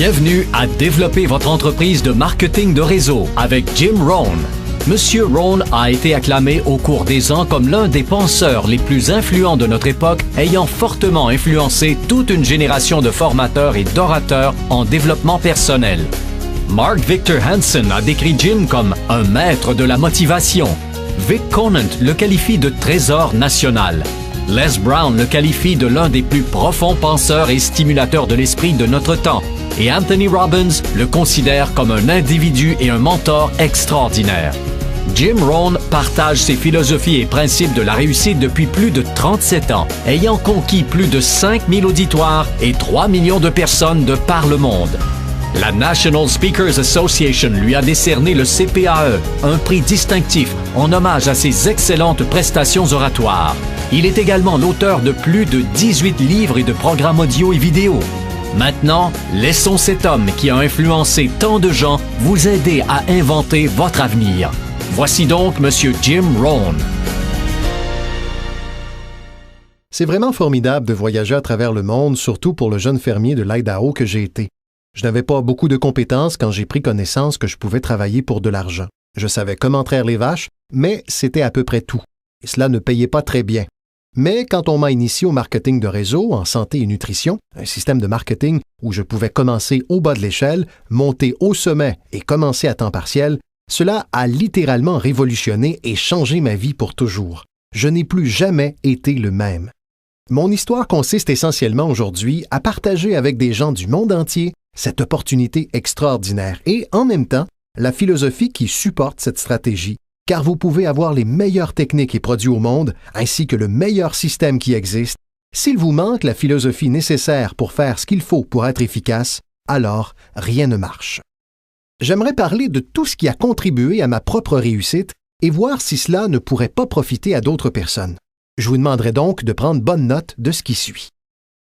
Bienvenue à Développer votre entreprise de marketing de réseau avec Jim Rohn. Monsieur Rohn a été acclamé au cours des ans comme l'un des penseurs les plus influents de notre époque, ayant fortement influencé toute une génération de formateurs et d'orateurs en développement personnel. Mark Victor Hansen a décrit Jim comme un maître de la motivation. Vic Conant le qualifie de trésor national. Les Brown le qualifie de l'un des plus profonds penseurs et stimulateurs de l'esprit de notre temps. Et Anthony Robbins le considère comme un individu et un mentor extraordinaire. Jim Rohn partage ses philosophies et principes de la réussite depuis plus de 37 ans, ayant conquis plus de 5000 auditoires et 3 millions de personnes de par le monde. La National Speakers Association lui a décerné le CPAE, un prix distinctif en hommage à ses excellentes prestations oratoires. Il est également l'auteur de plus de 18 livres et de programmes audio et vidéo. Maintenant, laissons cet homme qui a influencé tant de gens vous aider à inventer votre avenir. Voici donc Monsieur Jim Rohn. C'est vraiment formidable de voyager à travers le monde, surtout pour le jeune fermier de l'Idaho que j'ai été. Je n'avais pas beaucoup de compétences quand j'ai pris connaissance que je pouvais travailler pour de l'argent. Je savais comment traire les vaches, mais c'était à peu près tout. Et cela ne payait pas très bien. Mais quand on m'a initié au marketing de réseau, en santé et nutrition, un système de marketing où je pouvais commencer au bas de l'échelle, monter au sommet et commencer à temps partiel, cela a littéralement révolutionné et changé ma vie pour toujours. Je n'ai plus jamais été le même. Mon histoire consiste essentiellement aujourd'hui à partager avec des gens du monde entier cette opportunité extraordinaire et, en même temps, la philosophie qui supporte cette stratégie, car vous pouvez avoir les meilleures techniques et produits au monde, ainsi que le meilleur système qui existe. S'il vous manque la philosophie nécessaire pour faire ce qu'il faut pour être efficace, alors rien ne marche. J'aimerais parler de tout ce qui a contribué à ma propre réussite et voir si cela ne pourrait pas profiter à d'autres personnes. Je vous demanderai donc de prendre bonne note de ce qui suit.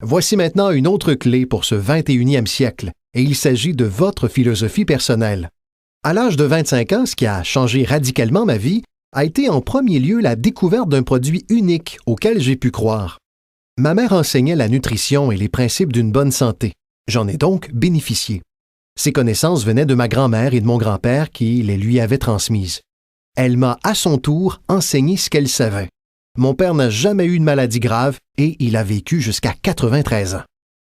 Voici maintenant une autre clé pour ce 21e siècle, et il s'agit de votre philosophie personnelle. À l'âge de 25 ans, ce qui a changé radicalement ma vie a été en premier lieu la découverte d'un produit unique auquel j'ai pu croire. Ma mère enseignait la nutrition et les principes d'une bonne santé. J'en ai donc bénéficié. Ces connaissances venaient de ma grand-mère et de mon grand-père qui les lui avaient transmises. Elle m'a à son tour enseigné ce qu'elle savait. Mon père n'a jamais eu de maladie grave et il a vécu jusqu'à 93 ans.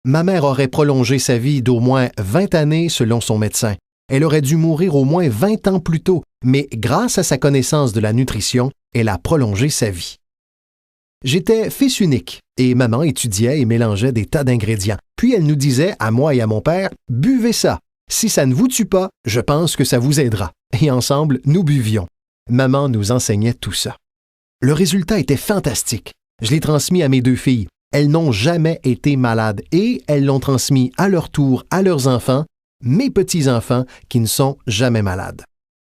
Ma mère aurait prolongé sa vie d'au moins 20 années selon son médecin. Elle aurait dû mourir au moins 20 ans plus tôt, mais grâce à sa connaissance de la nutrition, elle a prolongé sa vie. J'étais fils unique et maman étudiait et mélangeait des tas d'ingrédients. Puis elle nous disait, à moi et à mon père, « Buvez ça. Si ça ne vous tue pas, je pense que ça vous aidera. » Et ensemble, nous buvions. Maman nous enseignait tout ça. Le résultat était fantastique. Je l'ai transmis à mes 2 filles. Elles n'ont jamais été malades et elles l'ont transmis à leur tour à leurs enfants, mes petits-enfants qui ne sont jamais malades.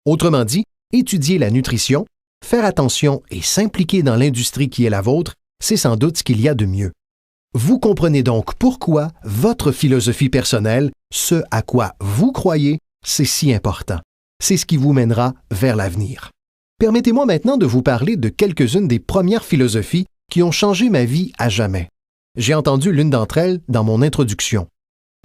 Autrement dit, étudier la nutrition, faire attention et s'impliquer dans l'industrie qui est la vôtre, c'est sans doute ce qu'il y a de mieux. Vous comprenez donc pourquoi votre philosophie personnelle, ce à quoi vous croyez, c'est si important. C'est ce qui vous mènera vers l'avenir. Permettez-moi maintenant de vous parler de quelques-unes des premières philosophies qui ont changé ma vie à jamais. J'ai entendu l'une d'entre elles dans mon introduction.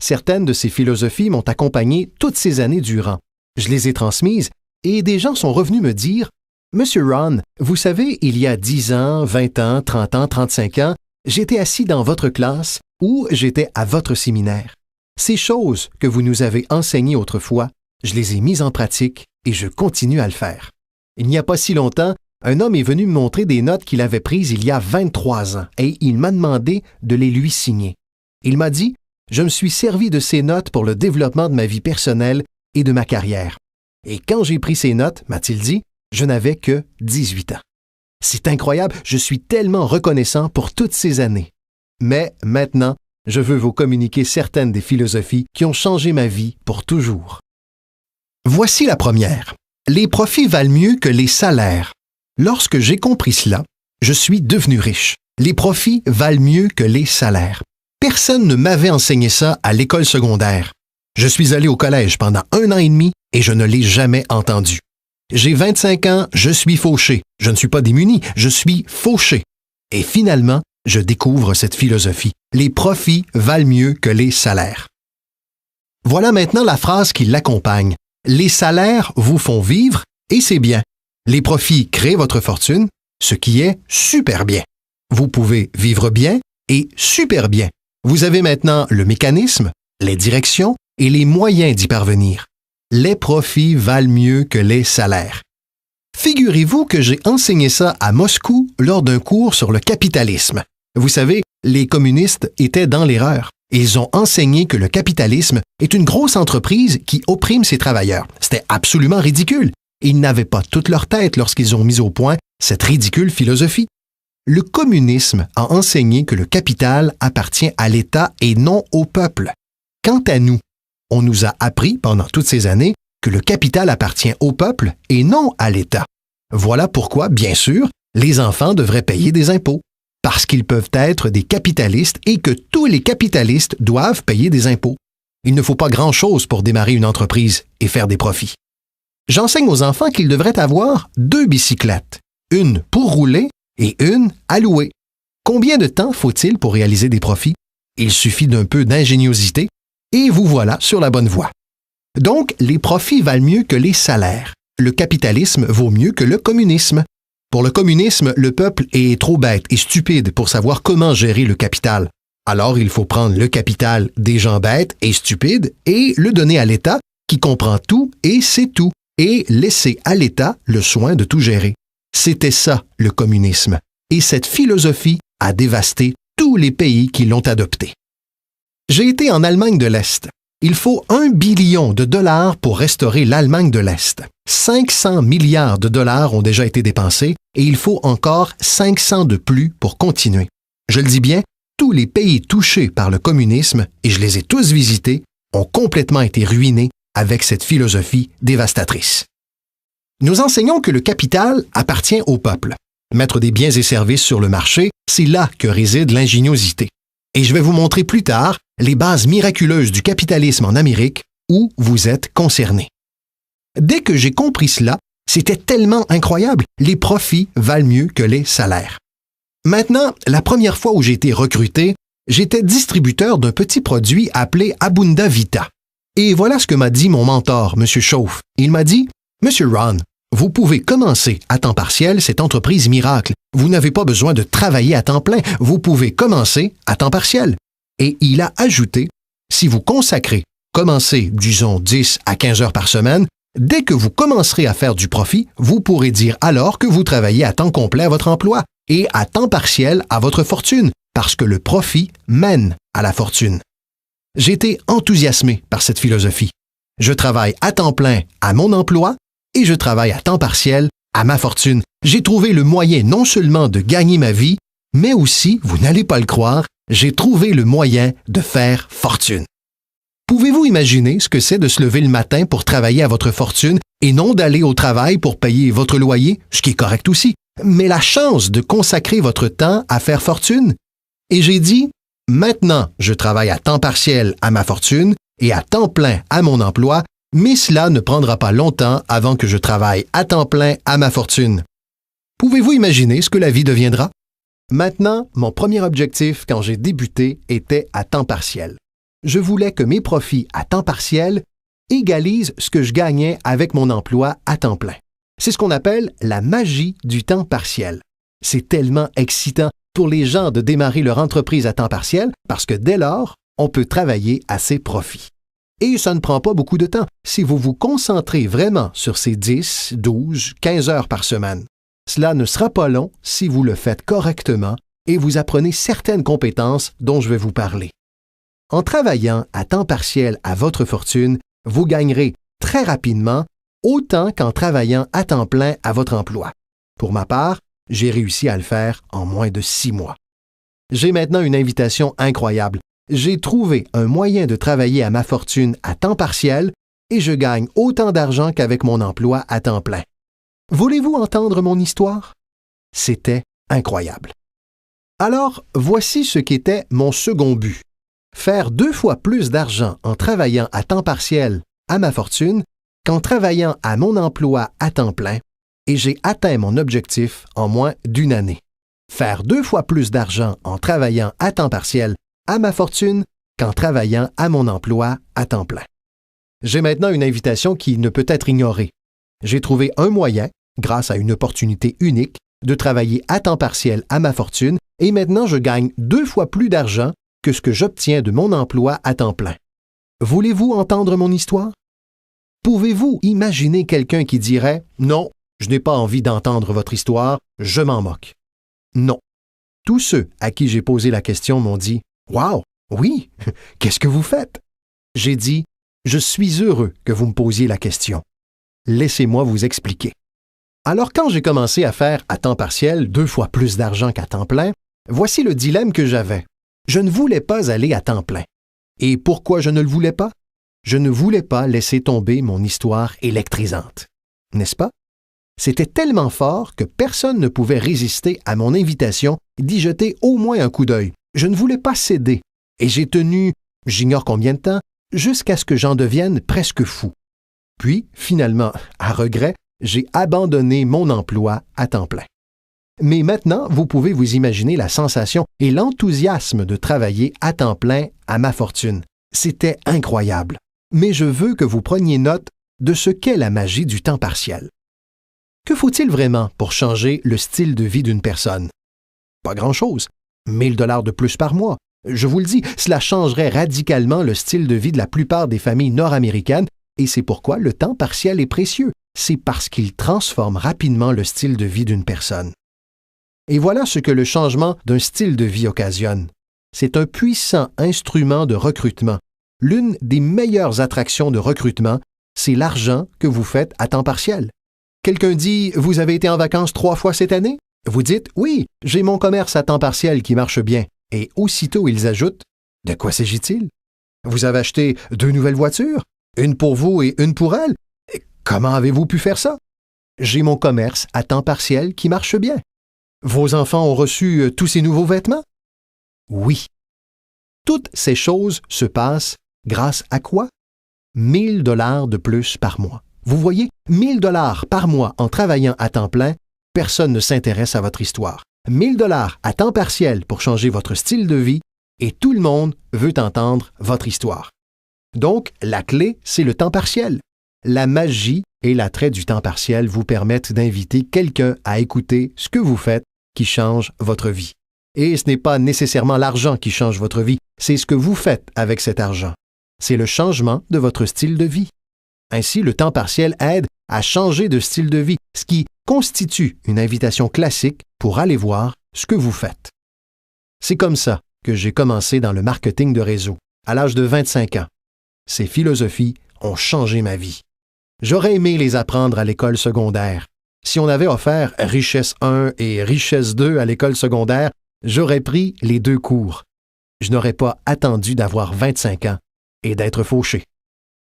Certaines de ces philosophies m'ont accompagné toutes ces années durant. Je les ai transmises et des gens sont revenus me dire « Monsieur Rohn, vous savez, il y a 10 ans, 20 ans, 30 ans, 35 ans, j'étais assis dans votre classe ou j'étais à votre séminaire. Ces choses que vous nous avez enseignées autrefois, je les ai mises en pratique et je continue à le faire. » Il n'y a pas si longtemps, un homme est venu me montrer des notes qu'il avait prises il y a 23 ans et il m'a demandé de les lui signer. Il m'a dit « Je me suis servi de ces notes pour le développement de ma vie personnelle et de ma carrière. Et quand j'ai pris ces notes, m'a-t-il dit, je n'avais que 18 ans. C'est incroyable, je suis tellement reconnaissant pour toutes ces années. Mais maintenant, je veux vous communiquer certaines des philosophies qui ont changé ma vie pour toujours. Voici la première. Les profits valent mieux que les salaires. Lorsque j'ai compris cela, je suis devenu riche. Les profits valent mieux que les salaires. Personne ne m'avait enseigné ça à l'école secondaire. Je suis allé au collège pendant 1 an et demi et je ne l'ai jamais entendu. J'ai 25 ans, je suis fauché. Je ne suis pas démuni, je suis fauché. Et finalement, je découvre cette philosophie. Les profits valent mieux que les salaires. Voilà maintenant la phrase qui l'accompagne. Les salaires vous font vivre et c'est bien. Les profits créent votre fortune, ce qui est super bien. Vous pouvez vivre bien et super bien. Vous avez maintenant le mécanisme, les directions et les moyens d'y parvenir. Les profits valent mieux que les salaires. Figurez-vous que j'ai enseigné ça à Moscou lors d'un cours sur le capitalisme. Vous savez, les communistes étaient dans l'erreur. Ils ont enseigné que le capitalisme est une grosse entreprise qui opprime ses travailleurs. C'était absolument ridicule. Ils n'avaient pas toute leur tête lorsqu'ils ont mis au point cette ridicule philosophie. Le communisme a enseigné que le capital appartient à l'État et non au peuple. Quant à nous, on nous a appris pendant toutes ces années que le capital appartient au peuple et non à l'État. Voilà pourquoi, bien sûr, les enfants devraient payer des impôts, parce qu'ils peuvent être des capitalistes et que tous les capitalistes doivent payer des impôts. Il ne faut pas grand-chose pour démarrer une entreprise et faire des profits. J'enseigne aux enfants qu'ils devraient avoir 2 bicyclettes, une pour rouler et une à louer. Combien de temps faut-il pour réaliser des profits? Il suffit d'un peu d'ingéniosité et vous voilà sur la bonne voie. Donc, les profits valent mieux que les salaires. Le capitalisme vaut mieux que le communisme. Pour le communisme, le peuple est trop bête et stupide pour savoir comment gérer le capital. Alors, il faut prendre le capital des gens bêtes et stupides et le donner à l'État qui comprend tout et sait tout, et laisser à l'État le soin de tout gérer. C'était ça, le communisme. Et cette philosophie a dévasté tous les pays qui l'ont adoptée. J'ai été en Allemagne de l'Est. Il faut 1 billion de dollars pour restaurer l'Allemagne de l'Est. 500 milliards de dollars ont déjà été dépensés et il faut encore 500 de plus pour continuer. Je le dis bien, tous les pays touchés par le communisme, et je les ai tous visités, ont complètement été ruinés avec cette philosophie dévastatrice. Nous enseignons que le capital appartient au peuple. Mettre des biens et services sur le marché, c'est là que réside l'ingéniosité. Et je vais vous montrer plus tard les bases miraculeuses du capitalisme en Amérique où vous êtes concernés. Dès que j'ai compris cela, c'était tellement incroyable, les profits valent mieux que les salaires. Maintenant, la première fois où j'ai été recruté, j'étais distributeur d'un petit produit appelé Abunda Vita. Et voilà ce que m'a dit mon mentor, M. Chauffe. Il m'a dit « Monsieur Ron, vous pouvez commencer à temps partiel cette entreprise miracle. Vous n'avez pas besoin de travailler à temps plein. Vous pouvez commencer à temps partiel. » Et il a ajouté « Si vous consacrez, commencez, disons, 10 à 15 heures par semaine, dès que vous commencerez à faire du profit, vous pourrez dire alors que vous travaillez à temps complet à votre emploi et à temps partiel à votre fortune, parce que le profit mène à la fortune. » J'ai été enthousiasmé par cette philosophie. Je travaille à temps plein à mon emploi et je travaille à temps partiel à ma fortune. J'ai trouvé le moyen non seulement de gagner ma vie, mais aussi, vous n'allez pas le croire, j'ai trouvé le moyen de faire fortune. Pouvez-vous imaginer ce que c'est de se lever le matin pour travailler à votre fortune et non d'aller au travail pour payer votre loyer, ce qui est correct aussi, mais la chance de consacrer votre temps à faire fortune? Et j'ai dit, maintenant, je travaille à temps partiel à ma fortune et à temps plein à mon emploi, mais cela ne prendra pas longtemps avant que je travaille à temps plein à ma fortune. Pouvez-vous imaginer ce que la vie deviendra? Maintenant, mon premier objectif quand j'ai débuté était à temps partiel. Je voulais que mes profits à temps partiel égalisent ce que je gagnais avec mon emploi à temps plein. C'est ce qu'on appelle la magie du temps partiel. C'est tellement excitant pour les gens de démarrer leur entreprise à temps partiel parce que dès lors, on peut travailler à ses profits. Et ça ne prend pas beaucoup de temps si vous vous concentrez vraiment sur ces 10, 12, 15 heures par semaine. Cela ne sera pas long si vous le faites correctement et vous apprenez certaines compétences dont je vais vous parler. En travaillant à temps partiel à votre fortune, vous gagnerez très rapidement autant qu'en travaillant à temps plein à votre emploi. Pour ma part, j'ai réussi à le faire en moins de 6 mois. J'ai maintenant une invitation incroyable. J'ai trouvé un moyen de travailler à ma fortune à temps partiel et je gagne autant d'argent qu'avec mon emploi à temps plein. Voulez-vous entendre mon histoire? C'était incroyable. Alors, voici ce qu'était mon second but. Faire 2 fois plus d'argent en travaillant à temps partiel à ma fortune qu'en travaillant à mon emploi à temps plein, et j'ai atteint mon objectif en moins d'1 année. Faire 2 fois plus d'argent en travaillant à temps partiel à ma fortune qu'en travaillant à mon emploi à temps plein. J'ai maintenant une invitation qui ne peut être ignorée. J'ai trouvé un moyen, grâce à une opportunité unique, de travailler à temps partiel à ma fortune et maintenant je gagne 2 fois plus d'argent que ce que j'obtiens de mon emploi à temps plein. Voulez-vous entendre mon histoire? Pouvez-vous imaginer quelqu'un qui dirait « Non, je n'ai pas envie d'entendre votre histoire, je m'en moque. » Non. Tous ceux à qui j'ai posé la question m'ont dit « Wow, oui, qu'est-ce que vous faites? » J'ai dit « Je suis heureux que vous me posiez la question. Laissez-moi vous expliquer. » Alors quand j'ai commencé à faire à temps partiel 2 fois plus d'argent qu'à temps plein, voici le dilemme que j'avais. Je ne voulais pas aller à temps plein. Et pourquoi je ne le voulais pas? Je ne voulais pas laisser tomber mon histoire électrisante. N'est-ce pas? C'était tellement fort que personne ne pouvait résister à mon invitation d'y jeter au moins un coup d'œil. Je ne voulais pas céder. Et j'ai tenu, j'ignore combien de temps, jusqu'à ce que j'en devienne presque fou. Puis, finalement, à regret, j'ai abandonné mon emploi à temps plein. Mais maintenant, vous pouvez vous imaginer la sensation et l'enthousiasme de travailler à temps plein à ma fortune. C'était incroyable. Mais je veux que vous preniez note de ce qu'est la magie du temps partiel. Que faut-il vraiment pour changer le style de vie d'une personne? Pas grand-chose. 1 000 $ de plus par mois. Je vous le dis, cela changerait radicalement le style de vie de la plupart des familles nord-américaines et c'est pourquoi le temps partiel est précieux. C'est parce qu'il transforme rapidement le style de vie d'une personne. Et voilà ce que le changement d'un style de vie occasionne. C'est un puissant instrument de recrutement. L'une des meilleures attractions de recrutement, c'est l'argent que vous faites à temps partiel. Quelqu'un dit « Vous avez été en vacances 3 fois cette année? » Vous dites « Oui, j'ai mon commerce à temps partiel qui marche bien. » Et aussitôt ils ajoutent « De quoi s'agit-il? Vous avez acheté 2 nouvelles voitures? Une pour vous et une pour elle? Comment avez-vous pu faire ça? J'ai mon commerce à temps partiel qui marche bien. Vos enfants ont reçu tous ces nouveaux vêtements? Oui. Toutes ces choses se passent grâce à quoi? 1 000 $ de plus par mois. Vous voyez, 1 000 $ par mois en travaillant à temps plein, personne ne s'intéresse à votre histoire. 1 000 $ à temps partiel pour changer votre style de vie et tout le monde veut entendre votre histoire. Donc, la clé, c'est le temps partiel. La magie et l'attrait du temps partiel vous permettent d'inviter quelqu'un à écouter ce que vous faites qui change votre vie. Et ce n'est pas nécessairement l'argent qui change votre vie, c'est ce que vous faites avec cet argent. C'est le changement de votre style de vie. Ainsi, le temps partiel aide à changer de style de vie, ce qui constitue une invitation classique pour aller voir ce que vous faites. C'est comme ça que j'ai commencé dans le marketing de réseau, à l'âge de 25 ans. Ces philosophies ont changé ma vie. J'aurais aimé les apprendre à l'école secondaire. Si on avait offert Richesse 1 et Richesse 2 à l'école secondaire, j'aurais pris les 2 cours. Je n'aurais pas attendu d'avoir 25 ans et d'être fauché.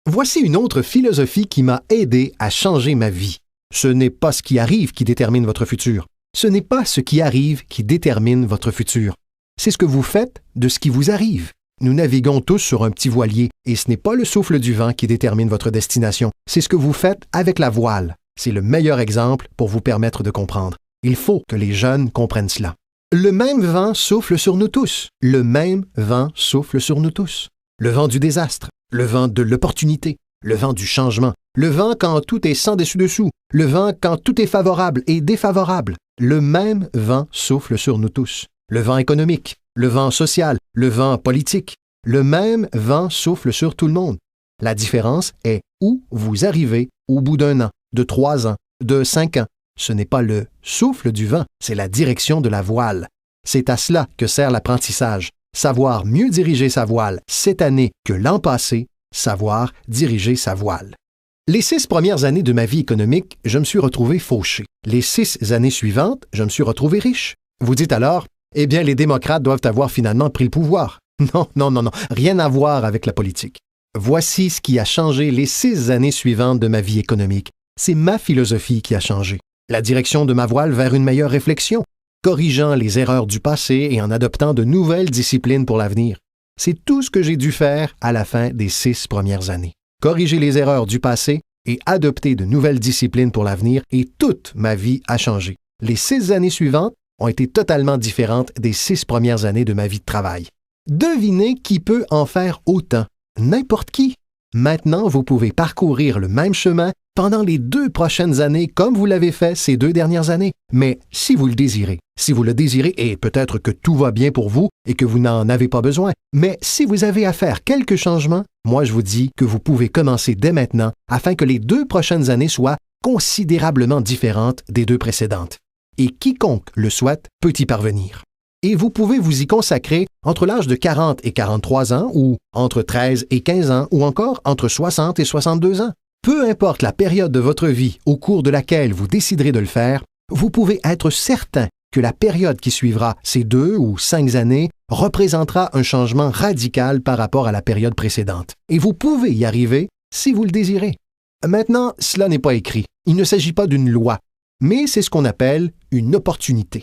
Voici une autre philosophie qui m'a aidé à changer ma vie. Ce n'est pas ce qui arrive qui détermine votre futur. Ce n'est pas ce qui arrive qui détermine votre futur. C'est ce que vous faites de ce qui vous arrive. Nous naviguons tous sur un petit voilier et ce n'est pas le souffle du vent qui détermine votre destination. C'est ce que vous faites avec la voile. C'est le meilleur exemple pour vous permettre de comprendre. Il faut que les jeunes comprennent cela. Le même vent souffle sur nous tous. Le même vent souffle sur nous tous. Le vent du désastre, le vent de l'opportunité, le vent du changement, le vent quand tout est sans dessus-dessous, le vent quand tout est favorable et défavorable. Le même vent souffle sur nous tous. Le vent économique, le vent social, le vent politique. Le même vent souffle sur tout le monde. La différence est où vous arrivez au bout d'1 an, de 3 ans, de 5 ans. Ce n'est pas le souffle du vent, c'est la direction de la voile. C'est à cela que sert l'apprentissage. Savoir mieux diriger sa voile cette année que l'an passé, savoir diriger sa voile. Les 6 premières années de ma vie économique, je me suis retrouvé fauché. Les 6 années suivantes, je me suis retrouvé riche. Vous dites alors, eh bien, les démocrates doivent avoir finalement pris le pouvoir. Non, rien à voir avec la politique. Voici ce qui a changé les 6 années suivantes de ma vie économique. C'est ma philosophie qui a changé. La direction de ma voile vers une meilleure réflexion, corrigeant les erreurs du passé et en adoptant de nouvelles disciplines pour l'avenir. C'est tout ce que j'ai dû faire à la fin des 6 premières années. Corriger les erreurs du passé et adopter de nouvelles disciplines pour l'avenir et toute ma vie a changé. Les 6 années suivantes ont été totalement différentes des 6 premières années de ma vie de travail. Devinez qui peut en faire autant? N'importe qui. Maintenant, vous pouvez parcourir le même chemin pendant les 2 prochaines années comme vous l'avez fait ces 2 dernières années. Mais si vous le désirez, et peut-être que tout va bien pour vous et que vous n'en avez pas besoin, mais si vous avez à faire quelques changements, moi je vous dis que vous pouvez commencer dès maintenant afin que les 2 prochaines années soient considérablement différentes des 2 précédentes. Et quiconque le souhaite peut y parvenir. Et vous pouvez vous y consacrer entre l'âge de 40 et 43 ans, ou entre 13 et 15 ans, ou encore entre 60 et 62 ans. Peu importe la période de votre vie au cours de laquelle vous déciderez de le faire, vous pouvez être certain que la période qui suivra ces 2 ou 5 années représentera un changement radical par rapport à la période précédente. Et vous pouvez y arriver si vous le désirez. Maintenant, cela n'est pas écrit. Il ne s'agit pas d'une loi, mais c'est ce qu'on appelle une opportunité.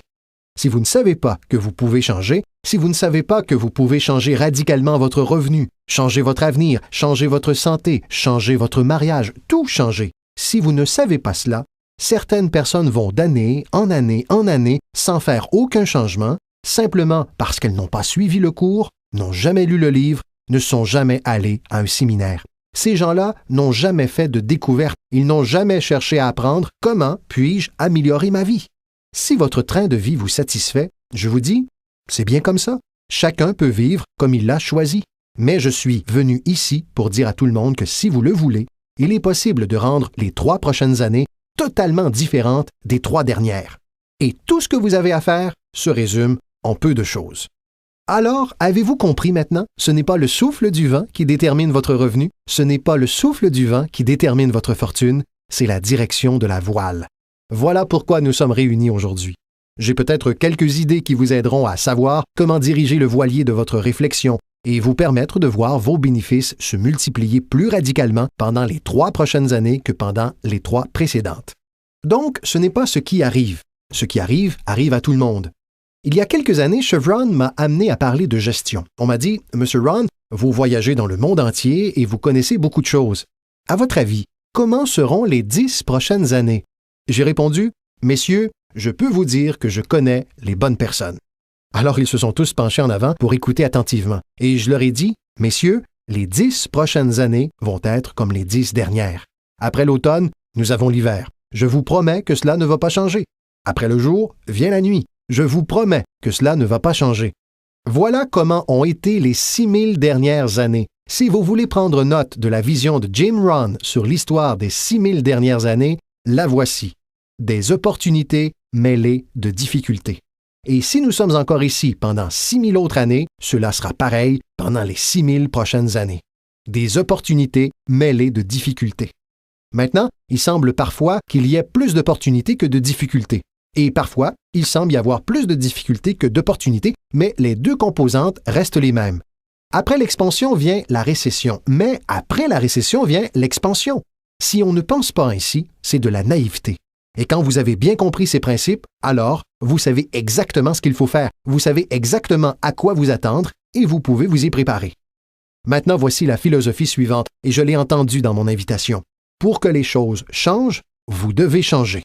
Si vous ne savez pas que vous pouvez changer, si vous ne savez pas que vous pouvez changer radicalement votre revenu, changer votre avenir, changer votre santé, changer votre mariage, tout changer, si vous ne savez pas cela, certaines personnes vont d'année en année en année sans faire aucun changement, simplement parce qu'elles n'ont pas suivi le cours, n'ont jamais lu le livre, ne sont jamais allées à un séminaire. Ces gens-là n'ont jamais fait de découverte, ils n'ont jamais cherché à apprendre comment puis-je améliorer ma vie. Si votre train de vie vous satisfait, je vous dis, c'est bien comme ça. Chacun peut vivre comme il l'a choisi. Mais je suis venu ici pour dire à tout le monde que si vous le voulez, il est possible de rendre les 3 prochaines années totalement différentes des 3 dernières. Et tout ce que vous avez à faire se résume en peu de choses. Alors, avez-vous compris maintenant? Ce n'est pas le souffle du vent qui détermine votre revenu, ce n'est pas le souffle du vent qui détermine votre fortune, c'est la direction de la voile. Voilà pourquoi nous sommes réunis aujourd'hui. J'ai peut-être quelques idées qui vous aideront à savoir comment diriger le voilier de votre réflexion et vous permettre de voir vos bénéfices se multiplier plus radicalement pendant les 3 prochaines années que pendant les 3 précédentes. Donc, ce n'est pas ce qui arrive. Ce qui arrive, arrive à tout le monde. Il y a quelques années, Chevron m'a amené à parler de gestion. On m'a dit, « Monsieur Ron, vous voyagez dans le monde entier et vous connaissez beaucoup de choses. À votre avis, comment seront les 10 prochaines années? » J'ai répondu, « Messieurs, je peux vous dire que je connais les bonnes personnes. » Alors ils se sont tous penchés en avant pour écouter attentivement, et je leur ai dit, « Messieurs, les 10 prochaines années vont être comme les 10 dernières. Après l'automne, nous avons l'hiver. Je vous promets que cela ne va pas changer. Après le jour, vient la nuit. Je vous promets que cela ne va pas changer. » Voilà comment ont été les 6000 dernières années. Si vous voulez prendre note de la vision de Jim Rohn sur l'histoire des 6000 dernières années, la voici. Des opportunités mêlées de difficultés. Et si nous sommes encore ici pendant 6000 autres années, cela sera pareil pendant les 6000 prochaines années. Des opportunités mêlées de difficultés. Maintenant, il semble parfois qu'il y ait plus d'opportunités que de difficultés. Et parfois, il semble y avoir plus de difficultés que d'opportunités, mais les 2 composantes restent les mêmes. Après l'expansion vient la récession, mais après la récession vient l'expansion. Si on ne pense pas ainsi, c'est de la naïveté. Et quand vous avez bien compris ces principes, alors vous savez exactement ce qu'il faut faire, vous savez exactement à quoi vous attendre et vous pouvez vous y préparer. Maintenant, voici la philosophie suivante, et je l'ai entendue dans mon invitation. Pour que les choses changent, vous devez changer.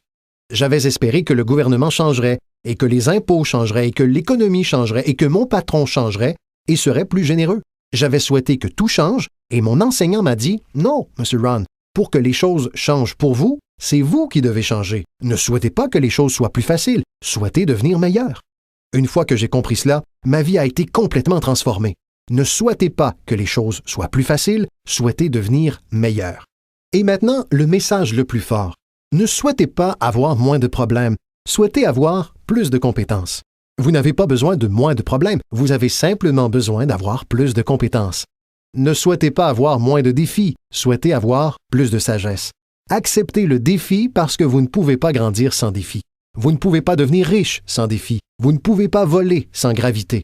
J'avais espéré que le gouvernement changerait, et que les impôts changeraient, et que l'économie changerait, et que mon patron changerait et serait plus généreux. J'avais souhaité que tout change, et mon enseignant m'a dit « Non, M. Ron, pour que les choses changent pour vous, c'est vous qui devez changer. Ne souhaitez pas que les choses soient plus faciles, souhaitez devenir meilleur. » Une fois que j'ai compris cela, ma vie a été complètement transformée. Ne souhaitez pas que les choses soient plus faciles, souhaitez devenir meilleur. Et maintenant, le message le plus fort. Ne souhaitez pas avoir moins de problèmes, souhaitez avoir plus de compétences. Vous n'avez pas besoin de moins de problèmes, vous avez simplement besoin d'avoir plus de compétences. Ne souhaitez pas avoir moins de défis, souhaitez avoir plus de sagesse. Acceptez le défi parce que vous ne pouvez pas grandir sans défi. Vous ne pouvez pas devenir riche sans défi. Vous ne pouvez pas voler sans gravité.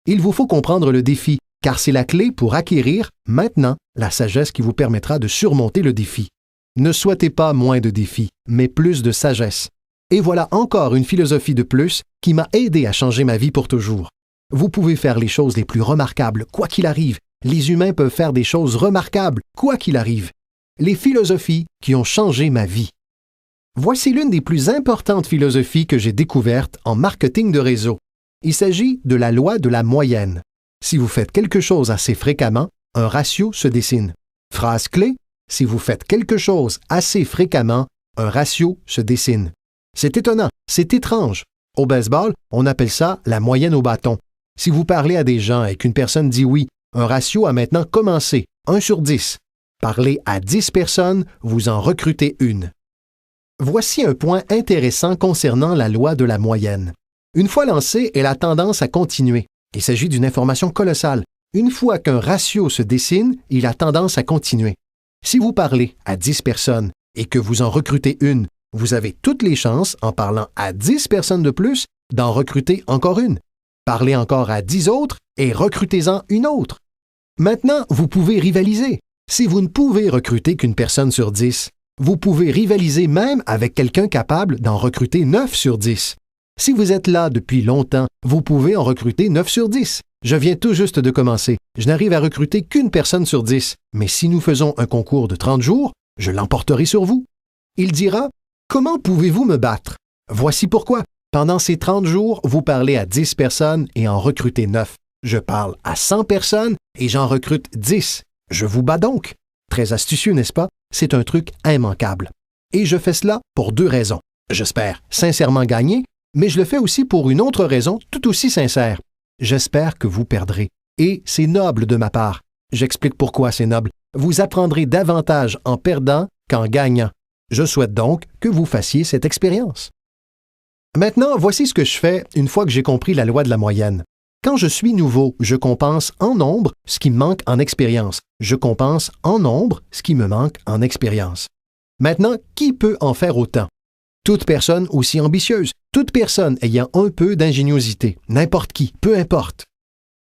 Il vous faut comprendre le défi, car c'est la clé pour acquérir, maintenant, la sagesse qui vous permettra de surmonter le défi. Ne souhaitez pas moins de défis, mais plus de sagesse. Et voilà encore une philosophie de plus qui m'a aidé à changer ma vie pour toujours. Vous pouvez faire les choses les plus remarquables, quoi qu'il arrive. Les humains peuvent faire des choses remarquables, quoi qu'il arrive. Les philosophies qui ont changé ma vie. Voici l'une des plus importantes philosophies que j'ai découvertes en marketing de réseau. Il s'agit de la loi de la moyenne. Si vous faites quelque chose assez fréquemment, un ratio se dessine. Phrase clé, si vous faites quelque chose assez fréquemment, un ratio se dessine. C'est étonnant, c'est étrange. Au baseball, on appelle ça la moyenne au bâton. Si vous parlez à des gens et qu'une personne dit oui, un ratio a maintenant commencé, 1/10. Parlez à 10 personnes, vous en recrutez une. Voici un point intéressant concernant la loi de la moyenne. Une fois lancée, elle a tendance à continuer. Il s'agit d'une information colossale. Une fois qu'un ratio se dessine, il a tendance à continuer. Si vous parlez à 10 personnes et que vous en recrutez une, vous avez toutes les chances, en parlant à 10 personnes de plus, d'en recruter encore une. Parlez encore à 10 autres et recrutez-en une autre. Maintenant, vous pouvez rivaliser. Si vous ne pouvez recruter qu'une personne sur 10, vous pouvez rivaliser même avec quelqu'un capable d'en recruter 9 sur 10. Si vous êtes là depuis longtemps, vous pouvez en recruter 9 sur 10. Je viens tout juste de commencer. Je n'arrive à recruter qu'une personne sur 10. Mais si nous faisons un concours de 30 jours, je l'emporterai sur vous. Il dira « Comment pouvez-vous me battre? » Voici pourquoi. Pendant ces 30 jours, vous parlez à 10 personnes et en recrutez 9. Je parle à 100 personnes et j'en recrute 10. Je vous bats donc. Très astucieux, n'est-ce pas? C'est un truc immanquable. Et je fais cela pour 2 raisons. J'espère sincèrement gagner, mais je le fais aussi pour une autre raison tout aussi sincère. J'espère que vous perdrez. Et c'est noble de ma part. J'explique pourquoi c'est noble. Vous apprendrez davantage en perdant qu'en gagnant. Je souhaite donc que vous fassiez cette expérience. Maintenant, voici ce que je fais une fois que j'ai compris la loi de la moyenne. Quand je suis nouveau, je compense en nombre ce qui me manque en expérience. Je compense en nombre ce qui me manque en expérience. Maintenant, qui peut en faire autant? Toute personne aussi ambitieuse, toute personne ayant un peu d'ingéniosité, n'importe qui, peu importe.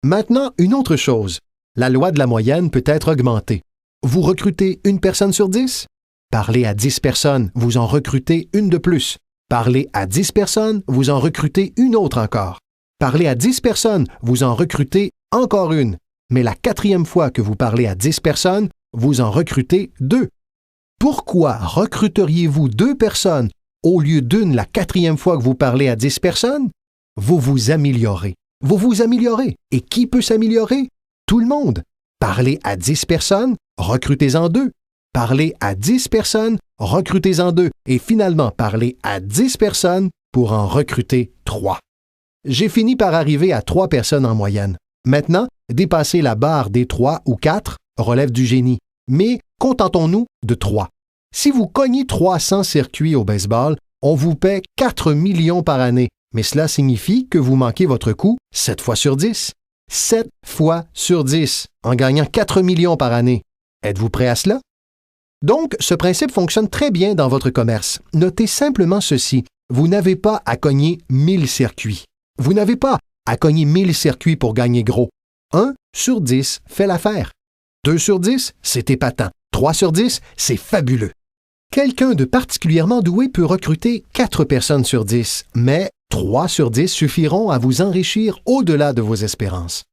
Maintenant, une autre chose. La loi de la moyenne peut être augmentée. Vous recrutez une personne sur 10? Parlez à 10 personnes, vous en recrutez une de plus. Parlez à 10 personnes, vous en recrutez une autre encore. Parlez à 10 personnes, vous en recrutez encore une. Mais la 4e fois que vous parlez à 10 personnes, vous en recrutez 2. Pourquoi recruteriez-vous 2 personnes au lieu d'une la 4e fois que vous parlez à 10 personnes? Vous vous améliorez. Vous vous améliorez. Et qui peut s'améliorer? Tout le monde. Parlez à 10 personnes, recrutez-en 2. Parlez à 10 personnes, recrutez-en 2. Et finalement, parlez à 10 personnes pour en recruter 3. J'ai fini par arriver à 3 personnes en moyenne. Maintenant, dépasser la barre des 3 ou 4 relève du génie. Mais contentons-nous de 3. Si vous cognez 300 circuits au baseball, on vous paie 4 millions par année. Mais cela signifie que vous manquez votre coup 7 fois sur 10. 7 fois sur 10, en gagnant 4 millions par année. Êtes-vous prêt à cela? Donc, ce principe fonctionne très bien dans votre commerce. Notez simplement ceci. Vous n'avez pas à cogner 1000 circuits. Vous n'avez pas à cogner 1000 circuits pour gagner gros. 1 sur 10 fait l'affaire. 2 sur 10, c'est épatant. 3 sur 10, c'est fabuleux. Quelqu'un de particulièrement doué peut recruter 4 personnes sur 10, mais 3 sur 10 suffiront à vous enrichir au-delà de vos espérances.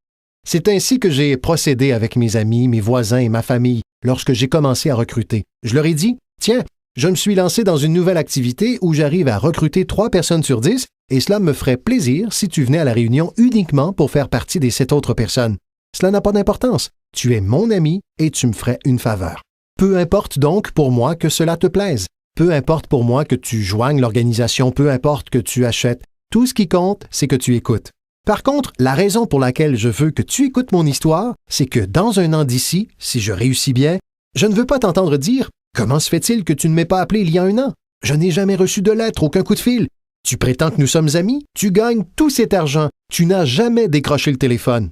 C'est ainsi que j'ai procédé avec mes amis, mes voisins et ma famille lorsque j'ai commencé à recruter. Je leur ai dit, tiens, je me suis lancé dans une nouvelle activité où j'arrive à recruter 3 personnes sur 10 et cela me ferait plaisir si tu venais à la réunion uniquement pour faire partie des 7 autres personnes. Cela n'a pas d'importance. Tu es mon ami et tu me ferais une faveur. Peu importe donc pour moi que cela te plaise. Peu importe pour moi que tu joignes l'organisation, peu importe que tu achètes. Tout ce qui compte, c'est que tu écoutes. Par contre, la raison pour laquelle je veux que tu écoutes mon histoire, c'est que dans un an d'ici, si je réussis bien, je ne veux pas t'entendre dire « Comment se fait-il que tu ne m'aies pas appelé il y a un an? Je n'ai jamais reçu de lettre, aucun coup de fil. Tu prétends que nous sommes amis? Tu gagnes tout cet argent. Tu n'as jamais décroché le téléphone. »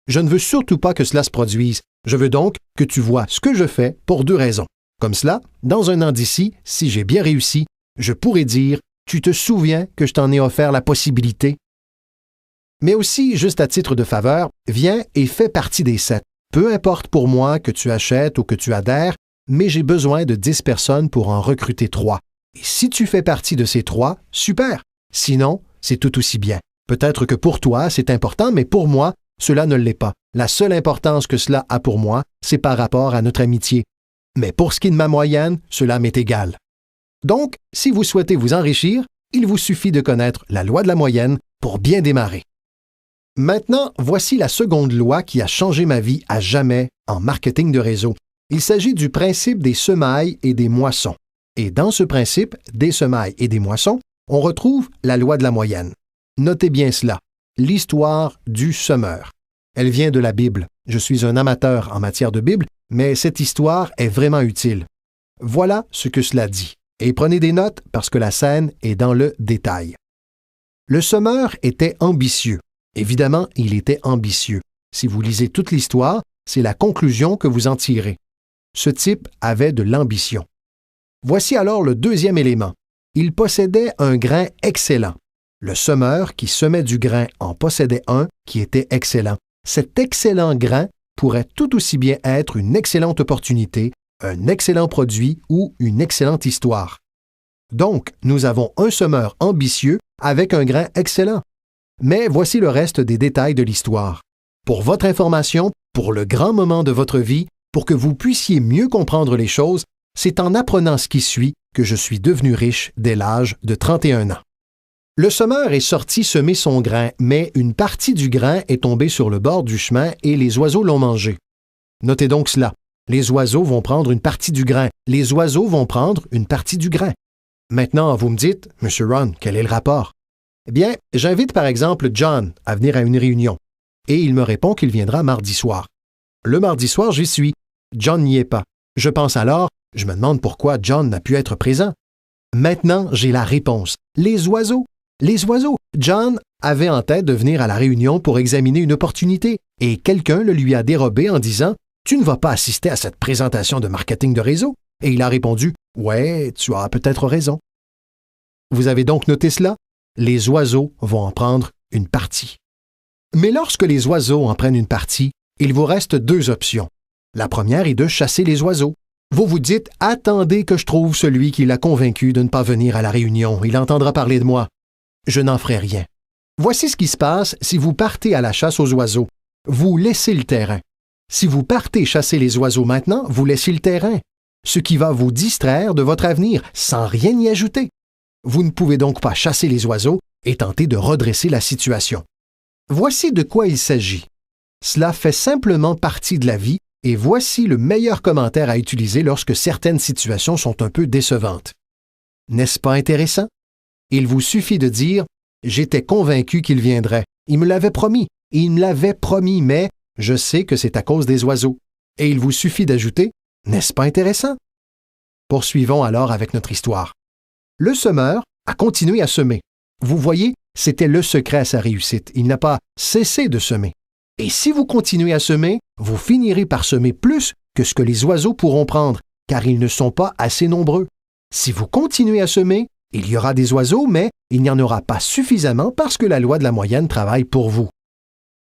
Je ne veux surtout pas que cela se produise. Je veux donc que tu vois ce que je fais pour 2 raisons. Comme cela, dans un an d'ici, si j'ai bien réussi, je pourrais dire « Tu te souviens que je t'en ai offert la possibilité? » Mais aussi, juste à titre de faveur, viens et fais partie des 7. Peu importe pour moi que tu achètes ou que tu adhères, mais j'ai besoin de 10 personnes pour en recruter 3. Et si tu fais partie de ces 3, super. Sinon, c'est tout aussi bien. Peut-être que pour toi, c'est important, mais pour moi, cela ne l'est pas. La seule importance que cela a pour moi, c'est par rapport à notre amitié. Mais pour ce qui est de ma moyenne, cela m'est égal. Donc, si vous souhaitez vous enrichir, il vous suffit de connaître la loi de la moyenne pour bien démarrer. Maintenant, voici la seconde loi qui a changé ma vie à jamais en marketing de réseau. Il s'agit du principe des semailles et des moissons. Et dans ce principe des semailles et des moissons, on retrouve la loi de la moyenne. Notez bien cela, l'histoire du semeur. Elle vient de la Bible. Je suis un amateur en matière de Bible, mais cette histoire est vraiment utile. Voilà ce que cela dit. Et prenez des notes parce que la scène est dans le détail. Le semeur était ambitieux. Évidemment, il était ambitieux. Si vous lisez toute l'histoire, c'est la conclusion que vous en tirez. Ce type avait de l'ambition. Voici alors le deuxième élément. Il possédait un grain excellent. Le semeur qui semait du grain en possédait un qui était excellent. Cet excellent grain pourrait tout aussi bien être une excellente opportunité, un excellent produit ou une excellente histoire. Donc, nous avons un semeur ambitieux avec un grain excellent. Mais voici le reste des détails de l'histoire. Pour votre information, pour le grand moment de votre vie, pour que vous puissiez mieux comprendre les choses, c'est en apprenant ce qui suit que je suis devenu riche dès l'âge de 31 ans. Le semeur est sorti semer son grain, mais une partie du grain est tombée sur le bord du chemin et les oiseaux l'ont mangé. Notez donc cela. Les oiseaux vont prendre une partie du grain. Les oiseaux vont prendre une partie du grain. Maintenant, vous me dites, M. Ron, quel est le rapport? Eh bien, j'invite par exemple John à venir à une réunion, et il me répond qu'il viendra mardi soir. Le mardi soir, j'y suis. John n'y est pas. Je pense alors, je me demande pourquoi John n'a pu être présent. Maintenant, j'ai la réponse. Les oiseaux. Les oiseaux. John avait en tête de venir à la réunion pour examiner une opportunité, et quelqu'un le lui a dérobé en disant « Tu ne vas pas assister à cette présentation de marketing de réseau ?» Et il a répondu « Ouais, tu as peut-être raison. » Vous avez donc noté cela? Les oiseaux vont en prendre une partie. Mais lorsque les oiseaux en prennent une partie, il vous reste deux options. La première est de chasser les oiseaux. Vous vous dites « Attendez que je trouve celui qui l'a convaincu de ne pas venir à la réunion. Il entendra parler de moi. » Je n'en ferai rien. Voici ce qui se passe si vous partez à la chasse aux oiseaux. Vous laissez le terrain. Si vous partez chasser les oiseaux maintenant, vous laissez le terrain, ce qui va vous distraire de votre avenir sans rien y ajouter. Vous ne pouvez donc pas chasser les oiseaux et tenter de redresser la situation. Voici de quoi il s'agit. Cela fait simplement partie de la vie et voici le meilleur commentaire à utiliser lorsque certaines situations sont un peu décevantes. N'est-ce pas intéressant? Il vous suffit de dire « J'étais convaincu qu'il viendrait. Il me l'avait promis. Il me l'avait promis, mais je sais que c'est à cause des oiseaux. » Et il vous suffit d'ajouter « N'est-ce pas intéressant? » Poursuivons alors avec notre histoire. Le semeur a continué à semer. Vous voyez, c'était le secret à sa réussite. Il n'a pas cessé de semer. Et si vous continuez à semer, vous finirez par semer plus que ce que les oiseaux pourront prendre, car ils ne sont pas assez nombreux. Si vous continuez à semer, il y aura des oiseaux, mais il n'y en aura pas suffisamment parce que la loi de la moyenne travaille pour vous.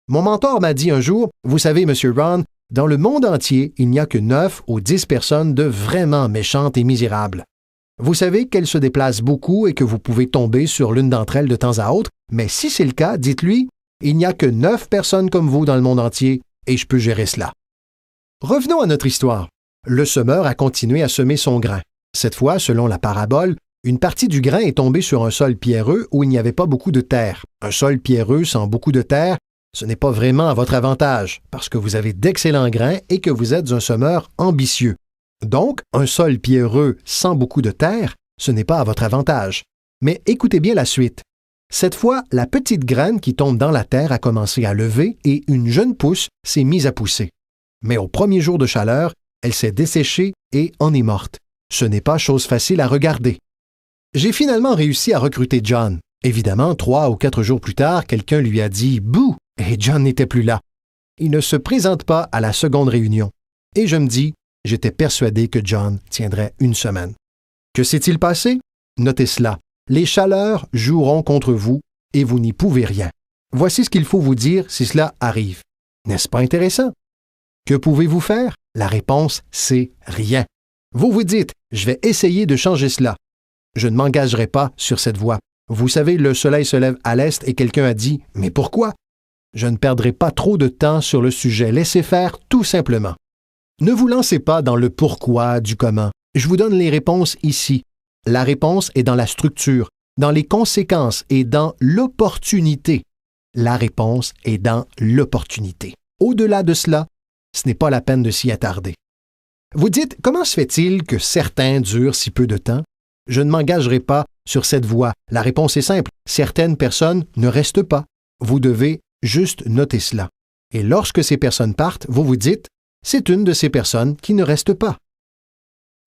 Mon mentor m'a dit un jour, « Vous savez, M. Ron, dans le monde entier, il n'y a que 9 ou 10 personnes de vraiment méchantes et misérables. Vous savez qu'elles se déplacent beaucoup et que vous pouvez tomber sur l'une d'entre elles de temps à autre, mais si c'est le cas, dites-lui, il n'y a que 9 personnes comme vous dans le monde entier et je peux gérer cela. » Revenons à notre histoire. Le semeur a continué à semer son grain. Cette fois, selon la parabole, une partie du grain est tombée sur un sol pierreux où il n'y avait pas beaucoup de terre. Un sol pierreux sans beaucoup de terre, ce n'est pas vraiment à votre avantage, parce que vous avez d'excellents grains et que vous êtes un semeur ambitieux. Donc, un sol pierreux sans beaucoup de terre, ce n'est pas à votre avantage. Mais écoutez bien la suite. Cette fois, la petite graine qui tombe dans la terre a commencé à lever et une jeune pousse s'est mise à pousser. Mais au premier jour de chaleur, elle s'est desséchée et en est morte. Ce n'est pas chose facile à regarder. J'ai finalement réussi à recruter John. Évidemment, 3 ou 4 jours plus tard, quelqu'un lui a dit « Bouh !» et John n'était plus là. Il ne se présente pas à la seconde réunion. Et je me dis, j'étais persuadé que John tiendrait une semaine. Que s'est-il passé? Notez cela. Les chaleurs joueront contre vous et vous n'y pouvez rien. Voici ce qu'il faut vous dire si cela arrive. N'est-ce pas intéressant? Que pouvez-vous faire? La réponse, c'est rien. Vous vous dites, je vais essayer de changer cela. Je ne m'engagerai pas sur cette voie. Vous savez, le soleil se lève à l'est et quelqu'un a dit « Mais pourquoi ?» Je ne perdrai pas trop de temps sur le sujet. Laissez faire tout simplement. Ne vous lancez pas dans le pourquoi du comment. Je vous donne les réponses ici. La réponse est dans la structure, dans les conséquences et dans l'opportunité. La réponse est dans l'opportunité. Au-delà de cela, ce n'est pas la peine de s'y attarder. Vous dites, comment se fait-il que certains durent si peu de temps? Je ne m'engagerai pas sur cette voie. La réponse est simple. Certaines personnes ne restent pas. Vous devez juste noter cela. Et lorsque ces personnes partent, vous vous dites, c'est une de ces personnes qui ne reste pas.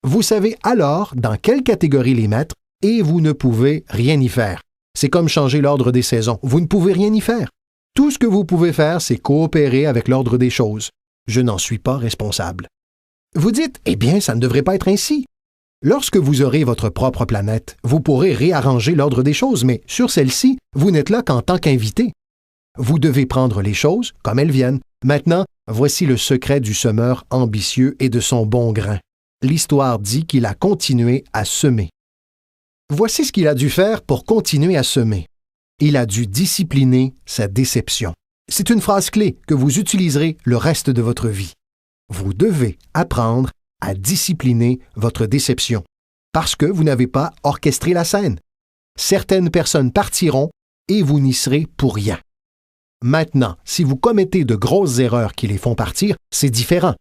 Vous savez alors dans quelle catégorie les mettre et vous ne pouvez rien y faire. C'est comme changer l'ordre des saisons. Vous ne pouvez rien y faire. Tout ce que vous pouvez faire, c'est coopérer avec l'ordre des choses. Je n'en suis pas responsable. Vous dites, eh bien, ça ne devrait pas être ainsi. Lorsque vous aurez votre propre planète, vous pourrez réarranger l'ordre des choses, mais sur celle-ci, vous n'êtes là qu'en tant qu'invité. Vous devez prendre les choses comme elles viennent. Maintenant, voici le secret du semeur ambitieux et de son bon grain. L'histoire dit qu'il a continué à semer. Voici ce qu'il a dû faire pour continuer à semer. Il a dû discipliner sa déception. C'est une phrase clé que vous utiliserez le reste de votre vie. Vous devez apprendre à discipliner votre déception parce que vous n'avez pas orchestré la scène. Certaines personnes partiront et vous n'y serez pour rien. Maintenant, si vous commettez de grosses erreurs qui les font partir, c'est différent.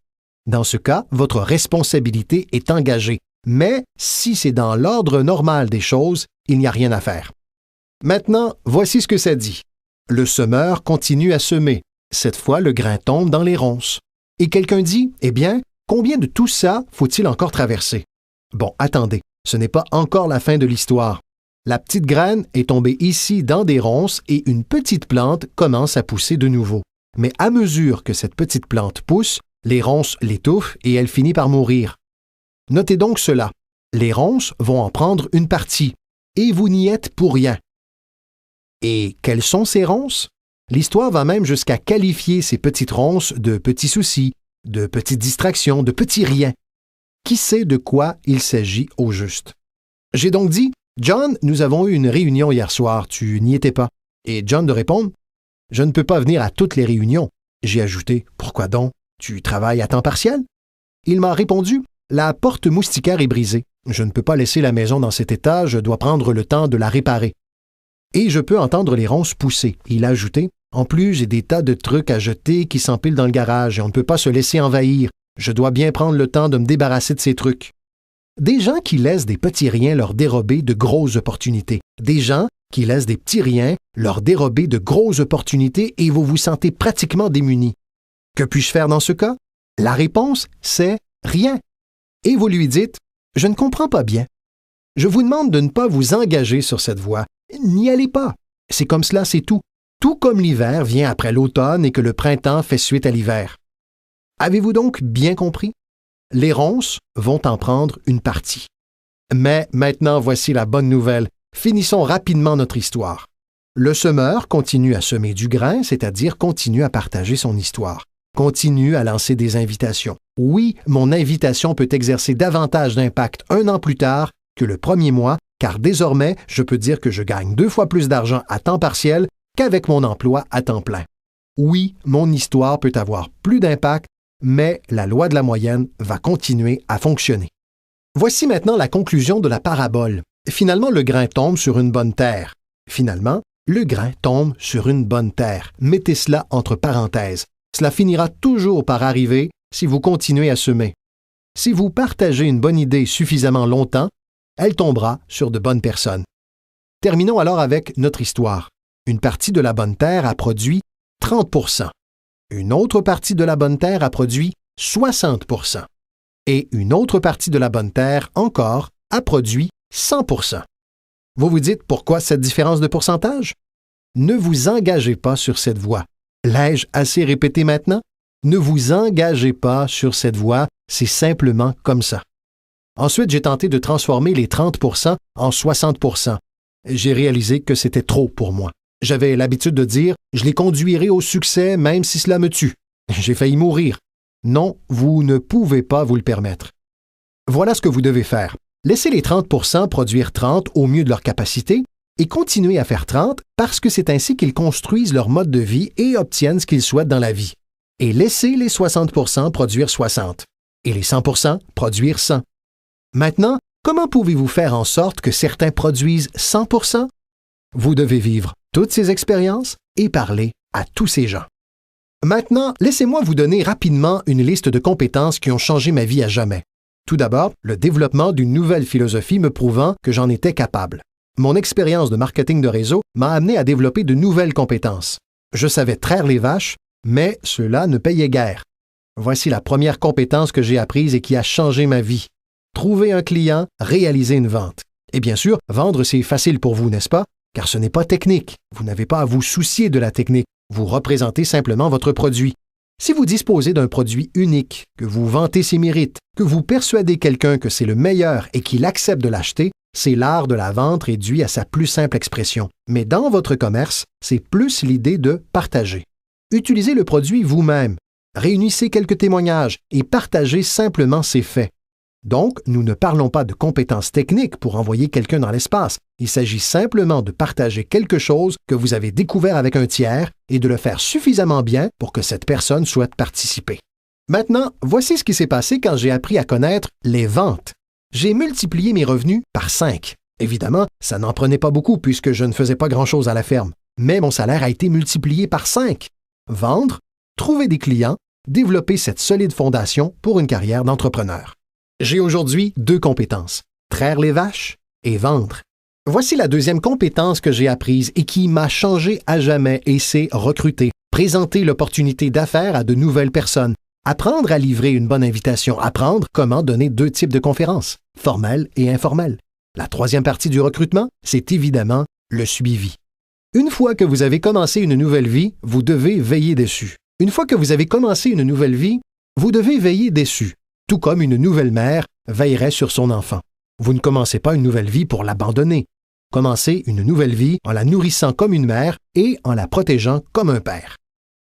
Dans ce cas, votre responsabilité est engagée. Mais si c'est dans l'ordre normal des choses, il n'y a rien à faire. Maintenant, voici ce que ça dit. Le semeur continue à semer. Cette fois, le grain tombe dans les ronces. Et quelqu'un dit, eh bien, combien de tout ça faut-il encore traverser? Bon, attendez, ce n'est pas encore la fin de l'histoire. La petite graine est tombée ici dans des ronces et une petite plante commence à pousser de nouveau. Mais à mesure que cette petite plante pousse, les ronces l'étouffent et elle finit par mourir. Notez donc cela. Les ronces vont en prendre une partie et vous n'y êtes pour rien. Et quelles sont ces ronces? L'histoire va même jusqu'à qualifier ces petites ronces de petits soucis, de petites distractions, de petits riens. Qui sait de quoi il s'agit au juste? J'ai donc dit, John, nous avons eu une réunion hier soir, tu n'y étais pas. Et John de répondre, je ne peux pas venir à toutes les réunions. J'ai ajouté, pourquoi donc? Tu travailles à temps partiel? Il m'a répondu, la porte moustiquaire est brisée. Je ne peux pas laisser la maison dans cet état, je dois prendre le temps de la réparer. Et je peux entendre les ronces pousser. Il a ajouté, en plus, j'ai des tas de trucs à jeter qui s'empilent dans le garage et on ne peut pas se laisser envahir. Je dois bien prendre le temps de me débarrasser de ces trucs. Des gens qui laissent des petits riens leur dérober de grosses opportunités. Des gens qui laissent des petits riens leur dérober de grosses opportunités et vous vous sentez pratiquement démunis. Que puis-je faire dans ce cas? La réponse, c'est rien. Et vous lui dites, je ne comprends pas bien. Je vous demande de ne pas vous engager sur cette voie. N'y allez pas. C'est comme cela, c'est tout. Tout comme l'hiver vient après l'automne et que le printemps fait suite à l'hiver. Avez-vous donc bien compris? Les ronces vont en prendre une partie. Mais maintenant, voici la bonne nouvelle. Finissons rapidement notre histoire. Le semeur continue à semer du grain, c'est-à-dire continue à partager son histoire. Continue à lancer des invitations. Oui, mon invitation peut exercer davantage d'impact 1 an plus tard que le premier mois, car désormais, je peux dire que je gagne 2 fois plus d'argent à temps partiel qu'avec mon emploi à temps plein. Oui, mon histoire peut avoir plus d'impact, mais la loi de la moyenne va continuer à fonctionner. Voici maintenant la conclusion de la parabole. Finalement, le grain tombe sur une bonne terre. Finalement, le grain tombe sur une bonne terre. Mettez cela entre parenthèses. Cela finira toujours par arriver si vous continuez à semer. Si vous partagez une bonne idée suffisamment longtemps, elle tombera sur de bonnes personnes. Terminons alors avec notre histoire. Une partie de la bonne terre a produit 30%. Une autre partie de la bonne terre a produit 60%. Et une autre partie de la bonne terre, encore, a produit 100%. Vous vous dites pourquoi cette différence de pourcentage? Ne vous engagez pas sur cette voie. L'ai-je assez répété maintenant? Ne vous engagez pas sur cette voie, c'est simplement comme ça. Ensuite, j'ai tenté de transformer les 30% en 60%. J'ai réalisé que c'était trop pour moi. J'avais l'habitude de dire « je les conduirai au succès même si cela me tue ». J'ai failli mourir. Non, vous ne pouvez pas vous le permettre. Voilà ce que vous devez faire. Laissez les 30% produire 30 au mieux de leur capacité et continuez à faire 30 parce que c'est ainsi qu'ils construisent leur mode de vie et obtiennent ce qu'ils souhaitent dans la vie. Et laissez les 60% produire 60 et les 100% produire 100. Maintenant, comment pouvez-vous faire en sorte que certains produisent 100%? Vous devez vivre toutes ces expériences et parler à tous ces gens. Maintenant, laissez-moi vous donner rapidement une liste de compétences qui ont changé ma vie à jamais. Tout d'abord, le développement d'une nouvelle philosophie me prouvant que j'en étais capable. Mon expérience de marketing de réseau m'a amené à développer de nouvelles compétences. Je savais traire les vaches, mais cela ne payait guère. Voici la première compétence que j'ai apprise et qui a changé ma vie. Trouver un client, réaliser une vente. Et bien sûr, vendre, c'est facile pour vous, n'est-ce pas? Car ce n'est pas technique. Vous n'avez pas à vous soucier de la technique. Vous représentez simplement votre produit. Si vous disposez d'un produit unique, que vous vantez ses mérites, que vous persuadez quelqu'un que c'est le meilleur et qu'il accepte de l'acheter, c'est l'art de la vente réduit à sa plus simple expression. Mais dans votre commerce, c'est plus l'idée de partager. Utilisez le produit vous-même. Réunissez quelques témoignages et partagez simplement ses faits. Donc, nous ne parlons pas de compétences techniques pour envoyer quelqu'un dans l'espace. Il s'agit simplement de partager quelque chose que vous avez découvert avec un tiers et de le faire suffisamment bien pour que cette personne souhaite participer. Maintenant, voici ce qui s'est passé quand j'ai appris à connaître les ventes. J'ai multiplié mes revenus par 5. Évidemment, ça n'en prenait pas beaucoup puisque je ne faisais pas grand-chose à la ferme, mais mon salaire a été multiplié par 5. Vendre, trouver des clients, développer cette solide fondation pour une carrière d'entrepreneur. J'ai aujourd'hui 2 compétences, traire les vaches et vendre. Voici la deuxième compétence que j'ai apprise et qui m'a changé à jamais et c'est recruter, présenter l'opportunité d'affaires à de nouvelles personnes, apprendre à livrer une bonne invitation, apprendre comment donner 2 types de conférences, formelles et informelles. La troisième partie du recrutement, c'est évidemment le suivi. Une fois que vous avez commencé une nouvelle vie, vous devez veiller dessus. Une fois que vous avez commencé une nouvelle vie, vous devez veiller dessus. Tout comme une nouvelle mère veillerait sur son enfant. Vous ne commencez pas une nouvelle vie pour l'abandonner. Commencez une nouvelle vie en la nourrissant comme une mère et en la protégeant comme un père.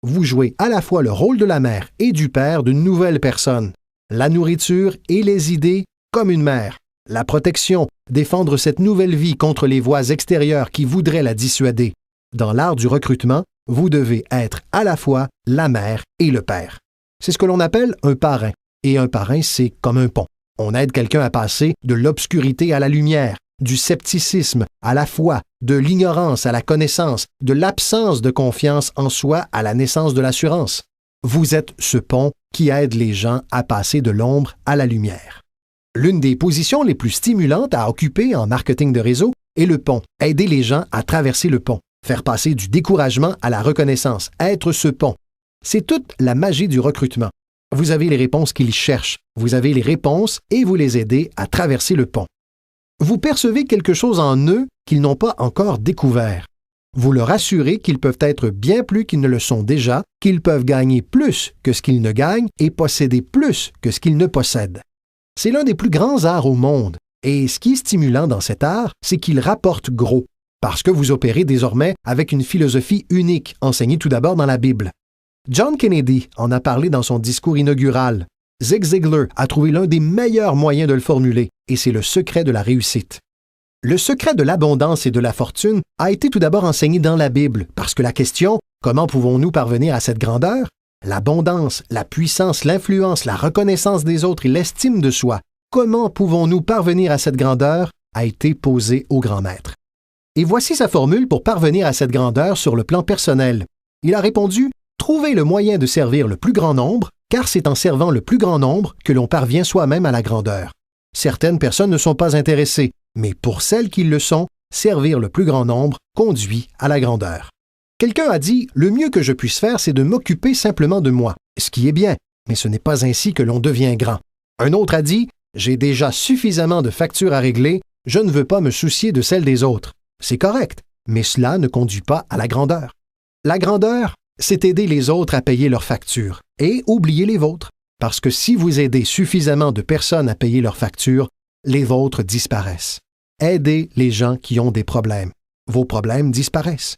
Vous jouez à la fois le rôle de la mère et du père d'une nouvelle personne. La nourriture et les idées comme une mère. La protection, défendre cette nouvelle vie contre les voix extérieures qui voudraient la dissuader. Dans l'art du recrutement, vous devez être à la fois la mère et le père. C'est ce que l'on appelle un parrain. Et un parrain, c'est comme un pont. On aide quelqu'un à passer de l'obscurité à la lumière, du scepticisme à la foi, de l'ignorance à la connaissance, de l'absence de confiance en soi à la naissance de l'assurance. Vous êtes ce pont qui aide les gens à passer de l'ombre à la lumière. L'une des positions les plus stimulantes à occuper en marketing de réseau est le pont. Aider les gens à traverser le pont, faire passer du découragement à la reconnaissance, être ce pont. C'est toute la magie du recrutement. Vous avez les réponses qu'ils cherchent, vous avez les réponses et vous les aidez à traverser le pont. Vous percevez quelque chose en eux qu'ils n'ont pas encore découvert. Vous leur assurez qu'ils peuvent être bien plus qu'ils ne le sont déjà, qu'ils peuvent gagner plus que ce qu'ils ne gagnent et posséder plus que ce qu'ils ne possèdent. C'est l'un des plus grands arts au monde, et ce qui est stimulant dans cet art, c'est qu'il rapporte gros, parce que vous opérez désormais avec une philosophie unique, enseignée tout d'abord dans la Bible. John Kennedy en a parlé dans son discours inaugural. Zig Ziglar a trouvé l'un des meilleurs moyens de le formuler, et c'est le secret de la réussite. Le secret de l'abondance et de la fortune a été tout d'abord enseigné dans la Bible, parce que la question « Comment pouvons-nous parvenir à cette grandeur ?» L'abondance, la puissance, l'influence, la reconnaissance des autres et l'estime de soi. Comment pouvons-nous parvenir à cette grandeur a été posée au grand maître. Et voici sa formule pour parvenir à cette grandeur sur le plan personnel. Il a répondu « Trouvez le moyen de servir le plus grand nombre, car c'est en servant le plus grand nombre que l'on parvient soi-même à la grandeur. Certaines personnes ne sont pas intéressées, mais pour celles qui le sont, servir le plus grand nombre conduit à la grandeur. » Quelqu'un a dit « Le mieux que je puisse faire, c'est de m'occuper simplement de moi. » Ce qui est bien, mais ce n'est pas ainsi que l'on devient grand. Un autre a dit « J'ai déjà suffisamment de factures à régler, je ne veux pas me soucier de celles des autres. » C'est correct, mais cela ne conduit pas à la grandeur. La grandeur, c'est aider les autres à payer leurs factures et oublier les vôtres. Parce que si vous aidez suffisamment de personnes à payer leurs factures, les vôtres disparaissent. Aidez les gens qui ont des problèmes. Vos problèmes disparaissent.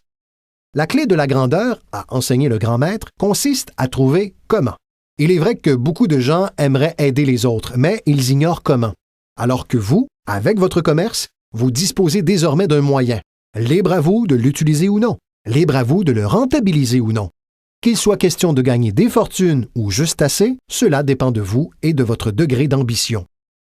La clé de la grandeur, a enseigné le grand maître, consiste à trouver comment. Il est vrai que beaucoup de gens aimeraient aider les autres, mais ils ignorent comment. Alors que vous, avec votre commerce, vous disposez désormais d'un moyen. Libre à vous de l'utiliser ou non. Libre à vous de le rentabiliser ou non. Qu'il soit question de gagner des fortunes ou juste assez, cela dépend de vous et de votre degré d'ambition.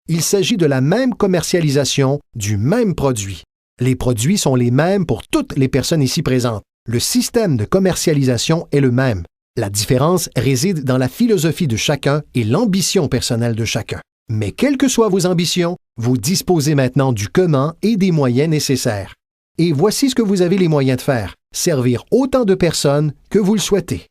Il s'agit de la même commercialisation du même produit. Les produits sont les mêmes pour toutes les personnes ici présentes. Le système de commercialisation est le même. La différence réside dans la philosophie de chacun et l'ambition personnelle de chacun. Mais quelles que soient vos ambitions, vous disposez maintenant du comment et des moyens nécessaires. Et voici ce que vous avez les moyens de faire, servir autant de personnes que vous le souhaitez.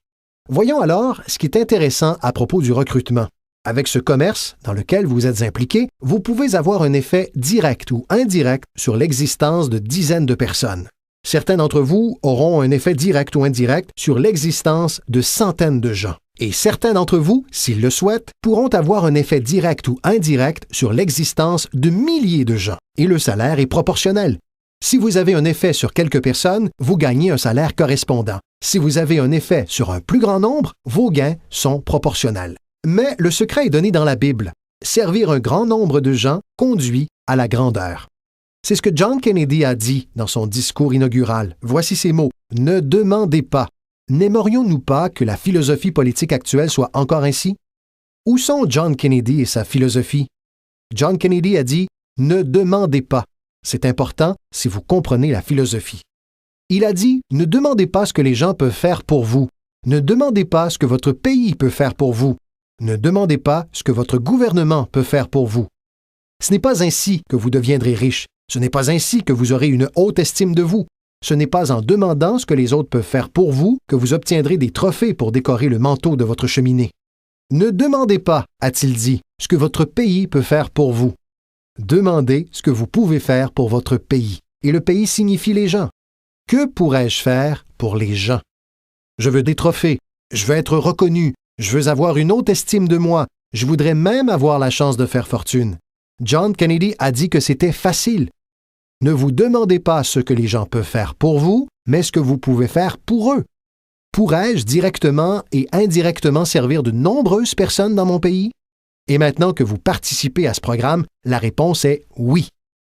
Voyons alors ce qui est intéressant à propos du recrutement. Avec ce commerce dans lequel vous êtes impliqué, vous pouvez avoir un effet direct ou indirect sur l'existence de dizaines de personnes. Certains d'entre vous auront un effet direct ou indirect sur l'existence de centaines de gens. Et certains d'entre vous, s'ils le souhaitent, pourront avoir un effet direct ou indirect sur l'existence de milliers de gens. Et le salaire est proportionnel. Si vous avez un effet sur quelques personnes, vous gagnez un salaire correspondant. Si vous avez un effet sur un plus grand nombre, vos gains sont proportionnels. Mais le secret est donné dans la Bible. Servir un grand nombre de gens conduit à la grandeur. C'est ce que John Kennedy a dit dans son discours inaugural. Voici ces mots. « Ne demandez pas. » N'aimerions-nous pas que la philosophie politique actuelle soit encore ainsi? Où sont John Kennedy et sa philosophie? John Kennedy a dit « Ne demandez pas ». C'est important si vous comprenez la philosophie. Il a dit « Ne demandez pas ce que les gens peuvent faire pour vous. Ne demandez pas ce que votre pays peut faire pour vous. Ne demandez pas ce que votre gouvernement peut faire pour vous. Ce n'est pas ainsi que vous deviendrez riche. Ce n'est pas ainsi que vous aurez une haute estime de vous. Ce n'est pas en demandant ce que les autres peuvent faire pour vous que vous obtiendrez des trophées pour décorer le manteau de votre cheminée. Ne demandez pas, a-t-il dit, ce que votre pays peut faire pour vous. Demandez ce que vous pouvez faire pour votre pays. Et le pays signifie les gens. Que pourrais-je faire pour les gens? Je veux des trophées. Je veux être reconnu. Je veux avoir une haute estime de moi. Je voudrais même avoir la chance de faire fortune. John Kennedy a dit que c'était facile. Ne vous demandez pas ce que les gens peuvent faire pour vous, mais ce que vous pouvez faire pour eux. Pourrais-je directement et indirectement servir de nombreuses personnes dans mon pays? Et maintenant que vous participez à ce programme, la réponse est oui.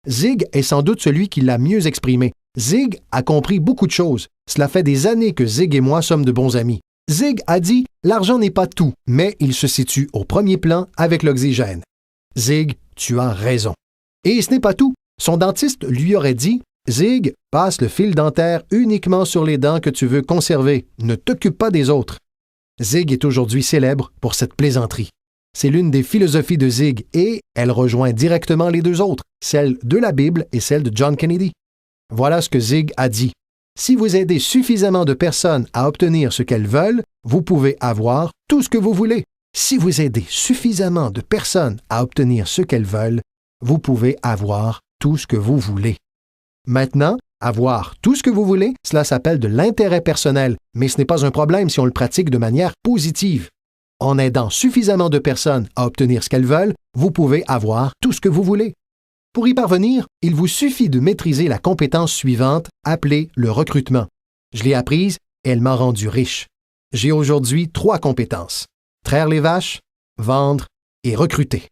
Zig est sans doute celui qui l'a mieux exprimé. Zig a compris beaucoup de choses. Cela fait des années que Zig et moi sommes de bons amis. Zig a dit « L'argent n'est pas tout, mais il se situe au premier plan avec l'oxygène. » Zig, tu as raison. Et ce n'est pas tout. Son dentiste lui aurait dit « Zig, passe le fil dentaire uniquement sur les dents que tu veux conserver. Ne t'occupe pas des autres. » Zig est aujourd'hui célèbre pour cette plaisanterie. C'est l'une des philosophies de Zig et elle rejoint directement les deux autres, celle de la Bible et celle de John Kennedy. Voilà ce que Zig a dit. Si vous aidez suffisamment de personnes à obtenir ce qu'elles veulent, vous pouvez avoir tout ce que vous voulez. Si vous aidez suffisamment de personnes à obtenir ce qu'elles veulent, vous pouvez avoir tout ce que vous voulez. Maintenant, avoir tout ce que vous voulez, cela s'appelle de l'intérêt personnel, mais ce n'est pas un problème si on le pratique de manière positive. En aidant suffisamment de personnes à obtenir ce qu'elles veulent, vous pouvez avoir tout ce que vous voulez. Pour y parvenir, il vous suffit de maîtriser la compétence suivante, appelée le recrutement. Je l'ai apprise et elle m'a rendu riche. J'ai aujourd'hui 3 compétences. Traire les vaches, vendre et recruter.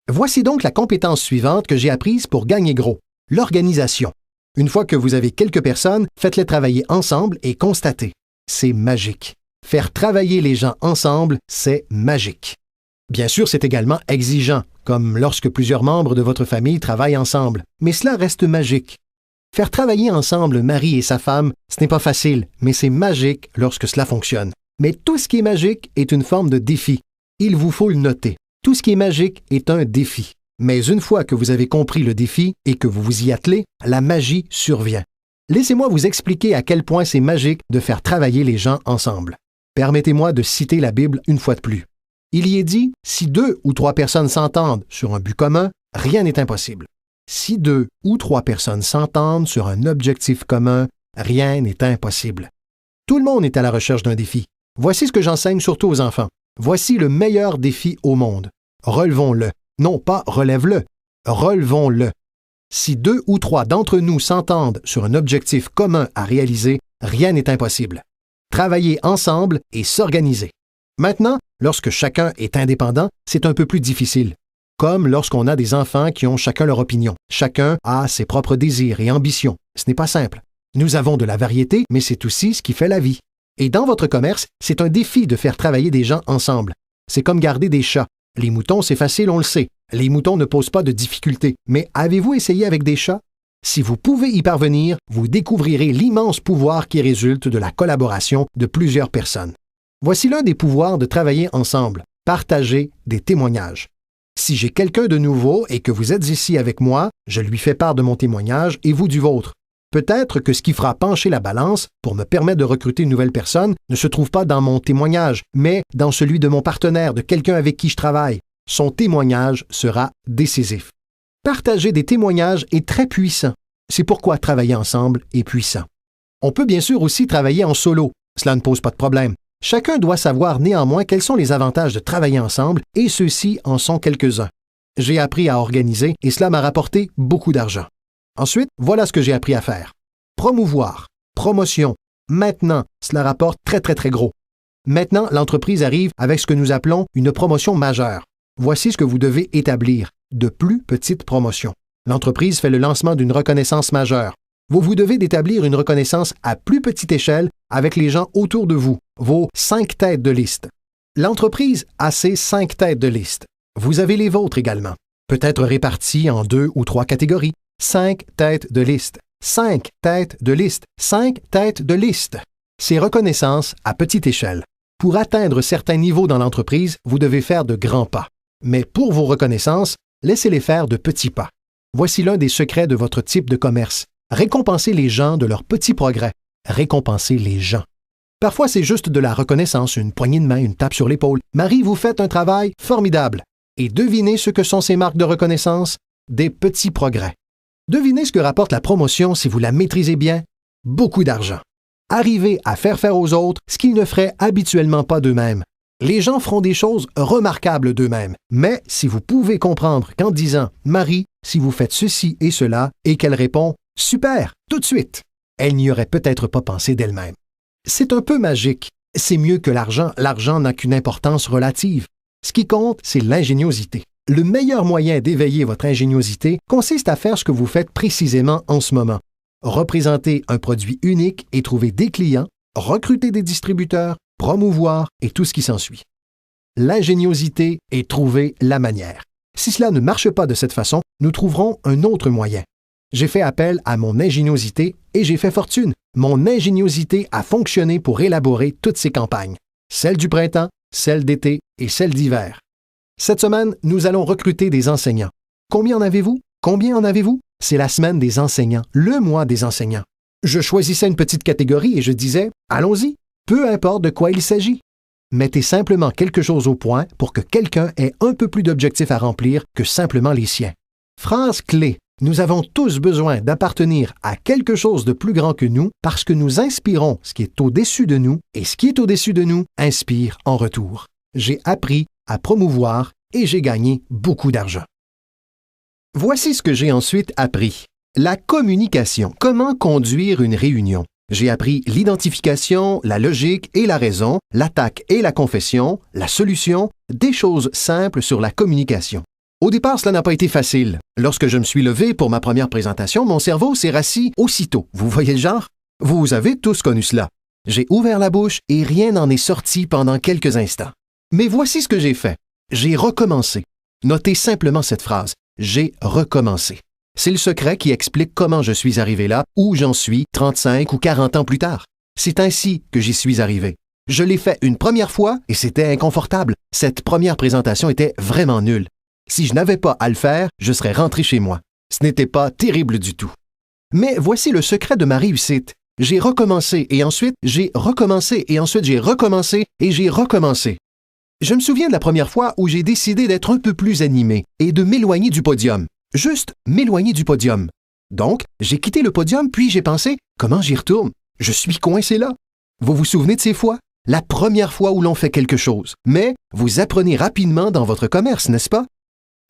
Voici donc la compétence suivante que j'ai apprise pour gagner gros, l'organisation. Une fois que vous avez quelques personnes, faites-les travailler ensemble et constatez. C'est magique. Faire travailler les gens ensemble, c'est magique. Bien sûr, c'est également exigeant, comme lorsque plusieurs membres de votre famille travaillent ensemble, mais cela reste magique. Faire travailler ensemble le mari et sa femme, ce n'est pas facile, mais c'est magique lorsque cela fonctionne. Mais tout ce qui est magique est une forme de défi. Il vous faut le noter. Tout ce qui est magique est un défi. Mais une fois que vous avez compris le défi et que vous vous y attelez, la magie survient. Laissez-moi vous expliquer à quel point c'est magique de faire travailler les gens ensemble. Permettez-moi de citer la Bible une fois de plus. Il y est dit, si 2 ou 3 personnes s'entendent sur un but commun, rien n'est impossible. Si 2 ou 3 personnes s'entendent sur un objectif commun, rien n'est impossible. Tout le monde est à la recherche d'un défi. Voici ce que j'enseigne surtout aux enfants. Voici le meilleur défi au monde. Relevons-le. Non pas relève-le. Relevons-le. Si 2 ou 3 d'entre nous s'entendent sur un objectif commun à réaliser, rien n'est impossible. Travailler ensemble et s'organiser. Maintenant, lorsque chacun est indépendant, c'est un peu plus difficile. Comme lorsqu'on a des enfants qui ont chacun leur opinion. Chacun a ses propres désirs et ambitions. Ce n'est pas simple. Nous avons de la variété, mais c'est aussi ce qui fait la vie. Et dans votre commerce, c'est un défi de faire travailler des gens ensemble. C'est comme garder des chats. Les moutons, c'est facile, on le sait. Les moutons ne posent pas de difficultés. Mais avez-vous essayé avec des chats? Si vous pouvez y parvenir, vous découvrirez l'immense pouvoir qui résulte de la collaboration de plusieurs personnes. Voici l'un des pouvoirs de travailler ensemble. Partager des témoignages. Si j'ai quelqu'un de nouveau et que vous êtes ici avec moi, je lui fais part de mon témoignage et vous du vôtre. Peut-être que ce qui fera pencher la balance pour me permettre de recruter une nouvelle personne ne se trouve pas dans mon témoignage, mais dans celui de mon partenaire, de quelqu'un avec qui je travaille. Son témoignage sera décisif. Partager des témoignages est très puissant. C'est pourquoi travailler ensemble est puissant. On peut bien sûr aussi travailler en solo. Cela ne pose pas de problème. Chacun doit savoir néanmoins quels sont les avantages de travailler ensemble et ceux-ci en sont quelques-uns. J'ai appris à organiser et cela m'a rapporté beaucoup d'argent. Ensuite, voilà ce que j'ai appris à faire. Promouvoir, promotion. Maintenant, cela rapporte très gros. Maintenant, l'entreprise arrive avec ce que nous appelons une promotion majeure. Voici ce que vous devez établir, de plus petites promotions. L'entreprise fait le lancement d'une reconnaissance majeure. Vous devez d'établir une reconnaissance à plus petite échelle avec les gens autour de vous, vos 5 têtes de liste. L'entreprise a ses 5 têtes de liste. Vous avez les vôtres également, peut-être répartis en 2 ou 3 catégories. 5 têtes de liste, 5 têtes de liste, 5 têtes de liste. C'est reconnaissance à petite échelle. Pour atteindre certains niveaux dans l'entreprise, vous devez faire de grands pas. Mais pour vos reconnaissances, laissez-les faire de petits pas. Voici l'un des secrets de votre type de commerce. Récompensez les gens de leurs petits progrès. Récompensez les gens. Parfois, c'est juste de la reconnaissance, une poignée de main, une tape sur l'épaule. Marie, vous faites un travail formidable. Et devinez ce que sont ces marques de reconnaissance? Des petits progrès. Devinez ce que rapporte la promotion si vous la maîtrisez bien? Beaucoup d'argent. Arrivez à faire aux autres ce qu'ils ne feraient habituellement pas d'eux-mêmes. Les gens feront des choses remarquables d'eux-mêmes. Mais si vous pouvez comprendre qu'en disant « Marie, si vous faites ceci et cela » et qu'elle répond « Super, tout de suite », elle n'y aurait peut-être pas pensé d'elle-même. C'est un peu magique. C'est mieux que l'argent. L'argent n'a qu'une importance relative. Ce qui compte, c'est l'ingéniosité. Le meilleur moyen d'éveiller votre ingéniosité consiste à faire ce que vous faites précisément en ce moment. Représenter un produit unique et trouver des clients, recruter des distributeurs, promouvoir et tout ce qui s'ensuit. L'ingéniosité est trouver la manière. Si cela ne marche pas de cette façon, nous trouverons un autre moyen. J'ai fait appel à mon ingéniosité et j'ai fait fortune. Mon ingéniosité a fonctionné pour élaborer toutes ces campagnes. Celle du printemps, celle d'été et celle d'hiver. Cette semaine, nous allons recruter des enseignants. Combien en avez-vous? Combien en avez-vous? C'est la semaine des enseignants, le mois des enseignants. Je choisissais une petite catégorie et je disais « Allons-y, peu importe de quoi il s'agit. » Mettez simplement quelque chose au point pour que quelqu'un ait un peu plus d'objectifs à remplir que simplement les siens. Phrase clé. Nous avons tous besoin d'appartenir à quelque chose de plus grand que nous parce que nous inspirons ce qui est au-dessus de nous et ce qui est au-dessus de nous inspire en retour. J'ai appris à promouvoir et j'ai gagné beaucoup d'argent. Voici ce que j'ai ensuite appris. La communication. Comment conduire une réunion? J'ai appris l'identification, la logique et la raison, l'attaque et la confession, la solution, des choses simples sur la communication. Au départ, cela n'a pas été facile. Lorsque je me suis levé pour ma première présentation, mon cerveau s'est rassis aussitôt. Vous voyez le genre? Vous avez tous connu cela. J'ai ouvert la bouche et rien n'en est sorti pendant quelques instants. Mais voici ce que j'ai fait. J'ai recommencé. Notez simplement cette phrase. J'ai recommencé. C'est le secret qui explique comment je suis arrivé là, où j'en suis 35 ou 40 ans plus tard. C'est ainsi que j'y suis arrivé. Je l'ai fait une première fois et c'était inconfortable. Cette première présentation était vraiment nulle. Si je n'avais pas à le faire, je serais rentré chez moi. Ce n'était pas terrible du tout. Mais voici le secret de ma réussite. J'ai recommencé et ensuite j'ai recommencé et ensuite j'ai recommencé et j'ai recommencé. Je me souviens de la première fois où j'ai décidé d'être un peu plus animé et de m'éloigner du podium. Juste m'éloigner du podium. Donc, j'ai quitté le podium puis j'ai pensé, comment j'y retourne? Je suis coincé là. Vous vous souvenez de ces fois? La première fois où l'on fait quelque chose. Mais vous apprenez rapidement dans votre commerce, n'est-ce pas?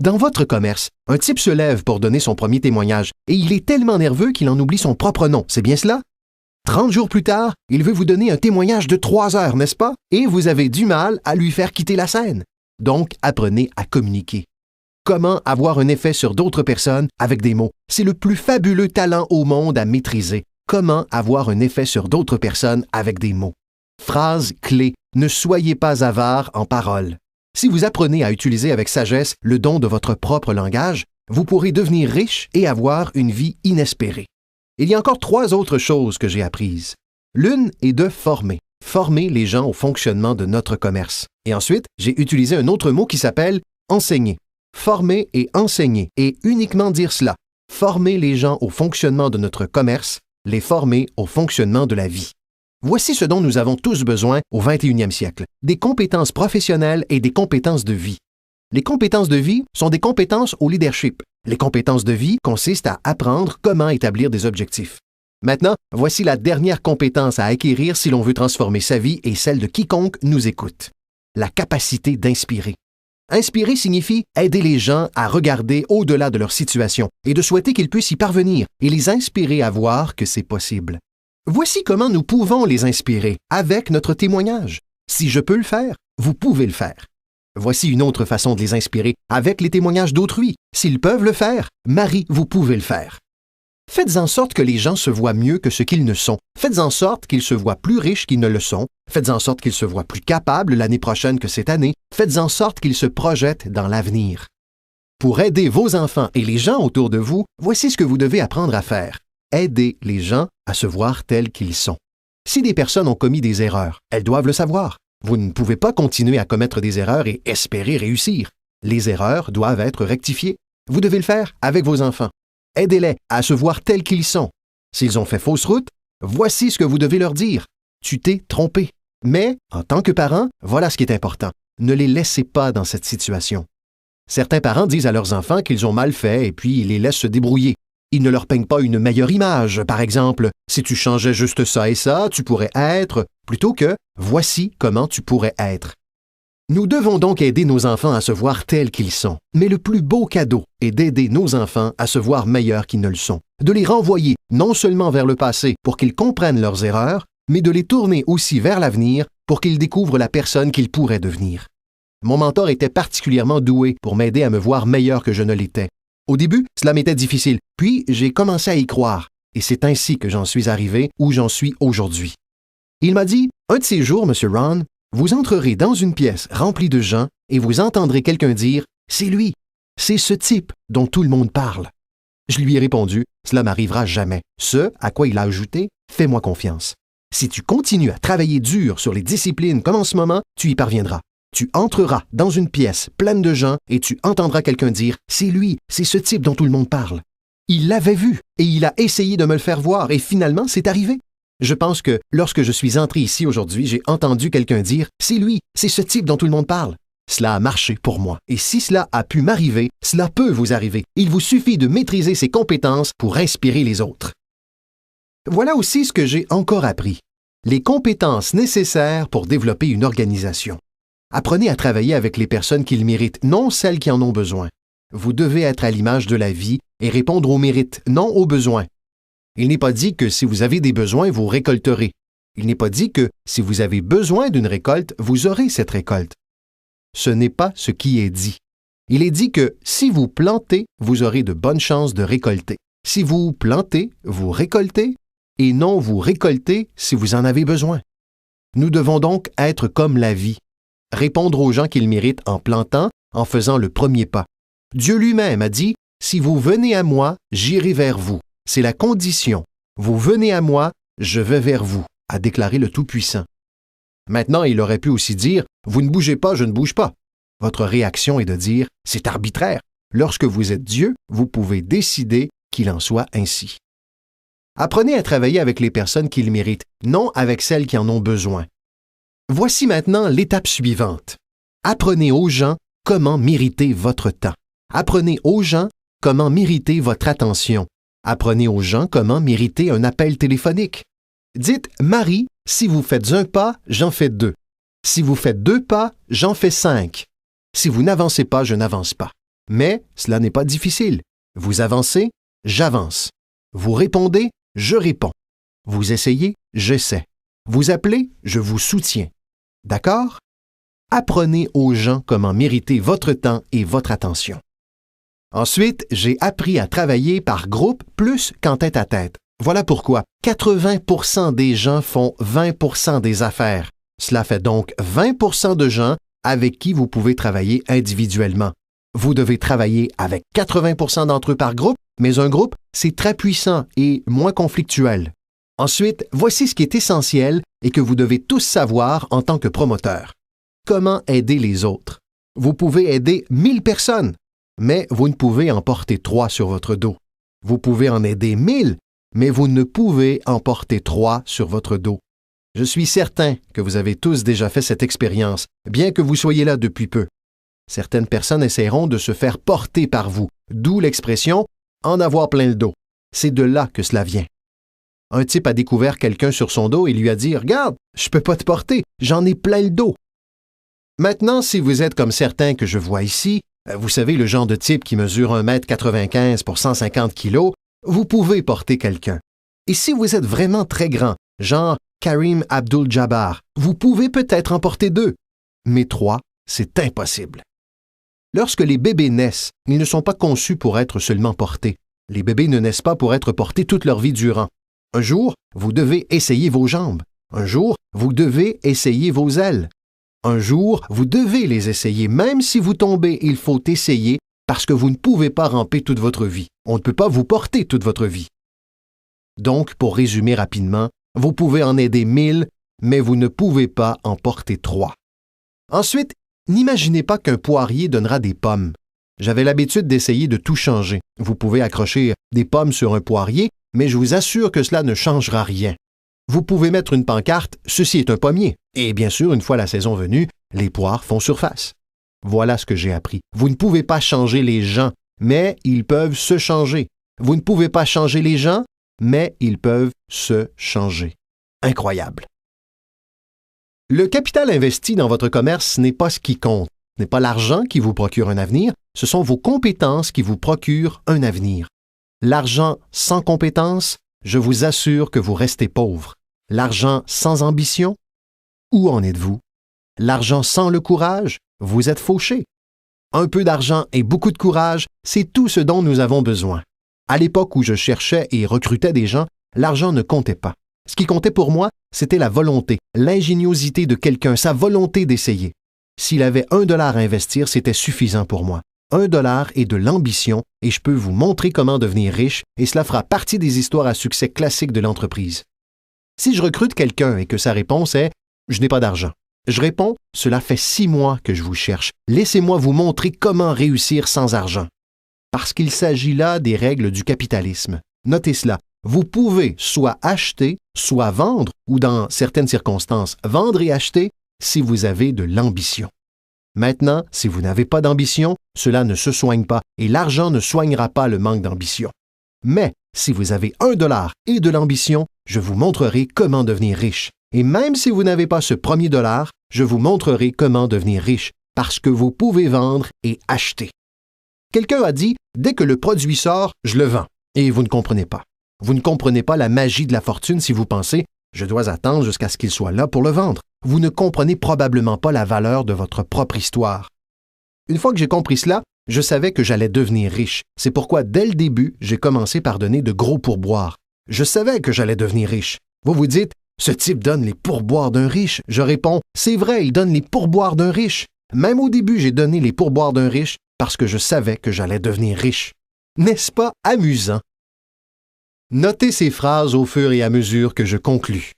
Dans votre commerce, un type se lève pour donner son premier témoignage et il est tellement nerveux qu'il en oublie son propre nom, c'est bien cela? 30 jours plus tard, il veut vous donner un témoignage de 3 heures, n'est-ce pas? Et vous avez du mal à lui faire quitter la scène. Donc, apprenez à communiquer. Comment avoir un effet sur d'autres personnes avec des mots? C'est le plus fabuleux talent au monde à maîtriser. Comment avoir un effet sur d'autres personnes avec des mots? Phrase clé. Ne soyez pas avare en paroles. Si vous apprenez à utiliser avec sagesse le don de votre propre langage, vous pourrez devenir riche et avoir une vie inespérée. Il y a encore 3 autres choses que j'ai apprises. L'une est de former. former les gens au fonctionnement de notre commerce. Et ensuite, j'ai utilisé un autre mot qui s'appelle enseigner. Former et enseigner, et uniquement dire cela. Former les gens au fonctionnement de notre commerce, les former au fonctionnement de la vie. Voici ce dont nous avons tous besoin au 21e siècle, des compétences professionnelles et des compétences de vie. Les compétences de vie sont des compétences au leadership. Les compétences de vie consistent à apprendre comment établir des objectifs. Maintenant, voici la dernière compétence à acquérir si l'on veut transformer sa vie et celle de quiconque nous écoute. La capacité d'inspirer. Inspirer signifie aider les gens à regarder au-delà de leur situation et de souhaiter qu'ils puissent y parvenir et les inspirer à voir que c'est possible. Voici comment nous pouvons les inspirer avec notre témoignage. Si je peux le faire, vous pouvez le faire. Voici une autre façon de les inspirer avec les témoignages d'autrui. S'ils peuvent le faire, Marie, vous pouvez le faire. Faites en sorte que les gens se voient mieux que ce qu'ils ne sont. Faites en sorte qu'ils se voient plus riches qu'ils ne le sont. Faites en sorte qu'ils se voient plus capables l'année prochaine que cette année. Faites en sorte qu'ils se projettent dans l'avenir. Pour aider vos enfants et les gens autour de vous, voici ce que vous devez apprendre à faire. Aider les gens à se voir tels qu'ils sont. Si des personnes ont commis des erreurs, elles doivent le savoir. Vous ne pouvez pas continuer à commettre des erreurs et espérer réussir. Les erreurs doivent être rectifiées. Vous devez le faire avec vos enfants. Aidez-les à se voir tels qu'ils sont. S'ils ont fait fausse route, voici ce que vous devez leur dire. Tu t'es trompé. Mais, en tant que parent, voilà ce qui est important. Ne les laissez pas dans cette situation. Certains parents disent à leurs enfants qu'ils ont mal fait et puis ils les laissent se débrouiller. Ils ne leur peignent pas une meilleure image. Par exemple, si tu changeais juste ça et ça, tu pourrais être, plutôt que voici comment tu pourrais être. Nous devons donc aider nos enfants à se voir tels qu'ils sont. Mais le plus beau cadeau est d'aider nos enfants à se voir meilleurs qu'ils ne le sont. De les renvoyer non seulement vers le passé pour qu'ils comprennent leurs erreurs, mais de les tourner aussi vers l'avenir pour qu'ils découvrent la personne qu'ils pourraient devenir. Mon mentor était particulièrement doué pour m'aider à me voir meilleur que je ne l'étais. Au début, cela m'était difficile, puis j'ai commencé à y croire, et c'est ainsi que j'en suis arrivé où j'en suis aujourd'hui. Il m'a dit, un de ces jours, M. Ron, vous entrerez dans une pièce remplie de gens et vous entendrez quelqu'un dire « C'est lui, c'est ce type dont tout le monde parle. » Je lui ai répondu « Cela m'arrivera jamais. » Ce à quoi il a ajouté « Fais-moi confiance. Si tu continues à travailler dur sur les disciplines comme en ce moment, tu y parviendras. Tu entreras dans une pièce pleine de gens et tu entendras quelqu'un dire « C'est lui, c'est ce type dont tout le monde parle. » Il l'avait vu et il a essayé de me le faire voir et finalement, c'est arrivé. Je pense que lorsque je suis entré ici aujourd'hui, j'ai entendu quelqu'un dire « C'est lui, c'est ce type dont tout le monde parle. » Cela a marché pour moi. Et si cela a pu m'arriver, cela peut vous arriver. Il vous suffit de maîtriser ces compétences pour inspirer les autres. Voilà aussi ce que j'ai encore appris. Les compétences nécessaires pour développer une organisation. Apprenez à travailler avec les personnes qui le méritent, non celles qui en ont besoin. Vous devez être à l'image de la vie et répondre aux mérites, non aux besoins. Il n'est pas dit que si vous avez des besoins, vous récolterez. Il n'est pas dit que si vous avez besoin d'une récolte, vous aurez cette récolte. Ce n'est pas ce qui est dit. Il est dit que si vous plantez, vous aurez de bonnes chances de récolter. Si vous plantez, vous récoltez, et non vous récoltez si vous en avez besoin. Nous devons donc être comme la vie. Répondre aux gens qu'ils méritent en plantant, en faisant le premier pas. Dieu lui-même a dit « Si vous venez à moi, j'irai vers vous. » C'est la condition. Vous venez à moi, je vais vers vous, a déclaré le Tout-Puissant. Maintenant, il aurait pu aussi dire « Vous ne bougez pas, je ne bouge pas. » Votre réaction est de dire « C'est arbitraire. » Lorsque vous êtes Dieu, vous pouvez décider qu'il en soit ainsi. Apprenez à travailler avec les personnes qui le méritent, non avec celles qui en ont besoin. Voici maintenant l'étape suivante. Apprenez aux gens comment mériter votre temps. Apprenez aux gens comment mériter votre attention. Apprenez aux gens comment mériter un appel téléphonique. Dites « Marie, si vous faites un pas, j'en fais deux. Si vous faites deux pas, j'en fais 5. Si vous n'avancez pas, je n'avance pas. » Mais cela n'est pas difficile. Vous avancez, j'avance. Vous répondez, je réponds. Vous essayez, j'essaie. Vous appelez, je vous soutiens. D'accord? Apprenez aux gens comment mériter votre temps et votre attention. Ensuite, j'ai appris à travailler par groupe plus qu'en tête-à-tête. Voilà pourquoi 80% des gens font 20% des affaires. Cela fait donc 20% de gens avec qui vous pouvez travailler individuellement. Vous devez travailler avec 80% d'entre eux par groupe, mais un groupe, c'est très puissant et moins conflictuel. Ensuite, voici ce qui est essentiel et que vous devez tous savoir en tant que promoteur. Comment aider les autres? Vous pouvez aider 1000 personnes, mais vous ne pouvez en porter 3 sur votre dos. Vous pouvez en aider 1000, mais vous ne pouvez en porter 3 sur votre dos. Je suis certain que vous avez tous déjà fait cette expérience, bien que vous soyez là depuis peu. Certaines personnes essaieront de se faire porter par vous, d'où l'expression « en avoir plein le dos ». C'est de là que cela vient. Un type a découvert quelqu'un sur son dos et lui a dit « Regarde, je peux pas te porter, j'en ai plein le dos ». Maintenant, si vous êtes comme certains que je vois ici, vous savez le genre de type qui mesure 1,95 m pour 150 kg, vous pouvez porter quelqu'un. Et si vous êtes vraiment très grand, genre Karim Abdul-Jabbar, vous pouvez peut-être en porter 2. Mais 3, c'est impossible. Lorsque les bébés naissent, ils ne sont pas conçus pour être seulement portés. Les bébés ne naissent pas pour être portés toute leur vie durant. Un jour, vous devez essayer vos jambes. Un jour, vous devez essayer vos ailes. Un jour, vous devez les essayer. Même si vous tombez, il faut essayer parce que vous ne pouvez pas ramper toute votre vie. On ne peut pas vous porter toute votre vie. Donc, pour résumer rapidement, vous pouvez en aider 1000, mais vous ne pouvez pas en porter 3. Ensuite, n'imaginez pas qu'un poirier donnera des pommes. J'avais l'habitude d'essayer de tout changer. Vous pouvez accrocher des pommes sur un poirier, mais je vous assure que cela ne changera rien. Vous pouvez mettre une pancarte « Ceci est un pommier ». Et bien sûr, une fois la saison venue, les poires font surface. Voilà ce que j'ai appris. Vous ne pouvez pas changer les gens, mais ils peuvent se changer. Vous ne pouvez pas changer les gens, mais ils peuvent se changer. Incroyable. Le capital investi dans votre commerce n'est pas ce qui compte. Ce n'est pas l'argent qui vous procure un avenir, ce sont vos compétences qui vous procurent un avenir. L'argent sans compétences, je vous assure que vous restez pauvre. L'argent sans ambition, où en êtes-vous? L'argent sans le courage, vous êtes fauché. Un peu d'argent et beaucoup de courage, c'est tout ce dont nous avons besoin. À l'époque où je cherchais et recrutais des gens, l'argent ne comptait pas. Ce qui comptait pour moi, c'était la volonté, l'ingéniosité de quelqu'un, sa volonté d'essayer. S'il avait $1 à investir, c'était suffisant pour moi. $1 et de l'ambition, et je peux vous montrer comment devenir riche, et cela fera partie des histoires à succès classiques de l'entreprise. Si je recrute quelqu'un et que sa réponse est « Je n'ai pas d'argent », je réponds « Cela fait 6 mois que je vous cherche. Laissez-moi vous montrer comment réussir sans argent. » Parce qu'il s'agit là des règles du capitalisme. Notez cela. Vous pouvez soit acheter, soit vendre, ou dans certaines circonstances, vendre et acheter si vous avez de l'ambition. Maintenant, si vous n'avez pas d'ambition, cela ne se soigne pas et l'argent ne soignera pas le manque d'ambition. Mais si vous avez $1 et de l'ambition, je vous montrerai comment devenir riche. Et même si vous n'avez pas ce premier $, je vous montrerai comment devenir riche, parce que vous pouvez vendre et acheter. Quelqu'un a dit « Dès que le produit sort, je le vends ». Et vous ne comprenez pas. Vous ne comprenez pas la magie de la fortune si vous pensez « Je dois attendre jusqu'à ce qu'il soit là pour le vendre ». Vous ne comprenez probablement pas la valeur de votre propre histoire. Une fois que j'ai compris cela, je savais que j'allais devenir riche. C'est pourquoi, dès le début, j'ai commencé par donner de gros pourboires. Je savais que j'allais devenir riche. Vous vous dites « Ce type donne les pourboires d'un riche ». Je réponds « C'est vrai, il donne les pourboires d'un riche ». Même au début, j'ai donné les pourboires d'un riche parce que je savais que j'allais devenir riche. N'est-ce pas amusant? Notez ces phrases au fur et à mesure que je conclus.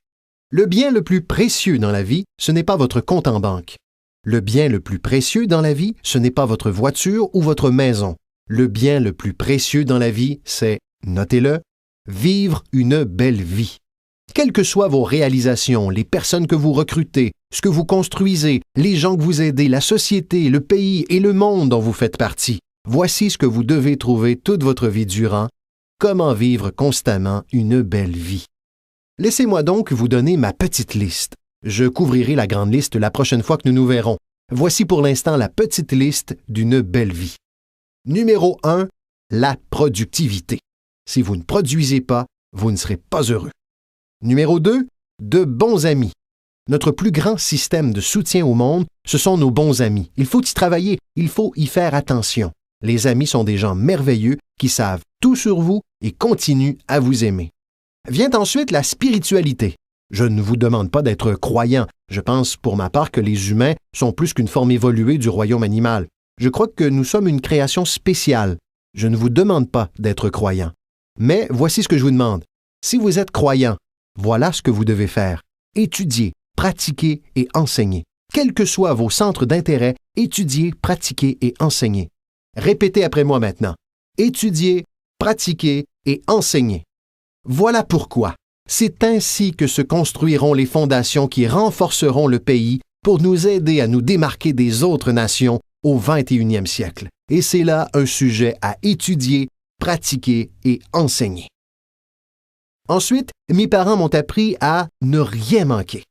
Le bien le plus précieux dans la vie, ce n'est pas votre compte en banque. Le bien le plus précieux dans la vie, ce n'est pas votre voiture ou votre maison. Le bien le plus précieux dans la vie, c'est, notez-le, vivre une belle vie. Quelles que soient vos réalisations, les personnes que vous recrutez, ce que vous construisez, les gens que vous aidez, la société, le pays et le monde dont vous faites partie, voici ce que vous devez trouver toute votre vie durant. Comment vivre constamment une belle vie. Laissez-moi donc vous donner ma petite liste. Je couvrirai la grande liste la prochaine fois que nous nous verrons. Voici pour l'instant la petite liste d'une belle vie. Numéro 1, la productivité. Si vous ne produisez pas, vous ne serez pas heureux. Numéro 2, de bons amis. Notre plus grand système de soutien au monde, ce sont nos bons amis. Il faut y travailler, il faut y faire attention. Les amis sont des gens merveilleux qui savent tout sur vous et continuent à vous aimer. Vient ensuite la spiritualité. Je ne vous demande pas d'être croyant. Je pense pour ma part que les humains sont plus qu'une forme évoluée du royaume animal. Je crois que nous sommes une création spéciale. Je ne vous demande pas d'être croyant. Mais voici ce que je vous demande. Si vous êtes croyant, voilà ce que vous devez faire. Étudiez, pratiquez et enseignez. Quels que soient vos centres d'intérêt, étudiez, pratiquez et enseignez. Répétez après moi maintenant. Étudiez, pratiquez et enseignez. Voilà pourquoi. C'est ainsi que se construiront les fondations qui renforceront le pays pour nous aider à nous démarquer des autres nations au 21e siècle. Et c'est là un sujet à étudier, pratiquer et enseigner. Ensuite, mes parents m'ont appris à ne rien manquer.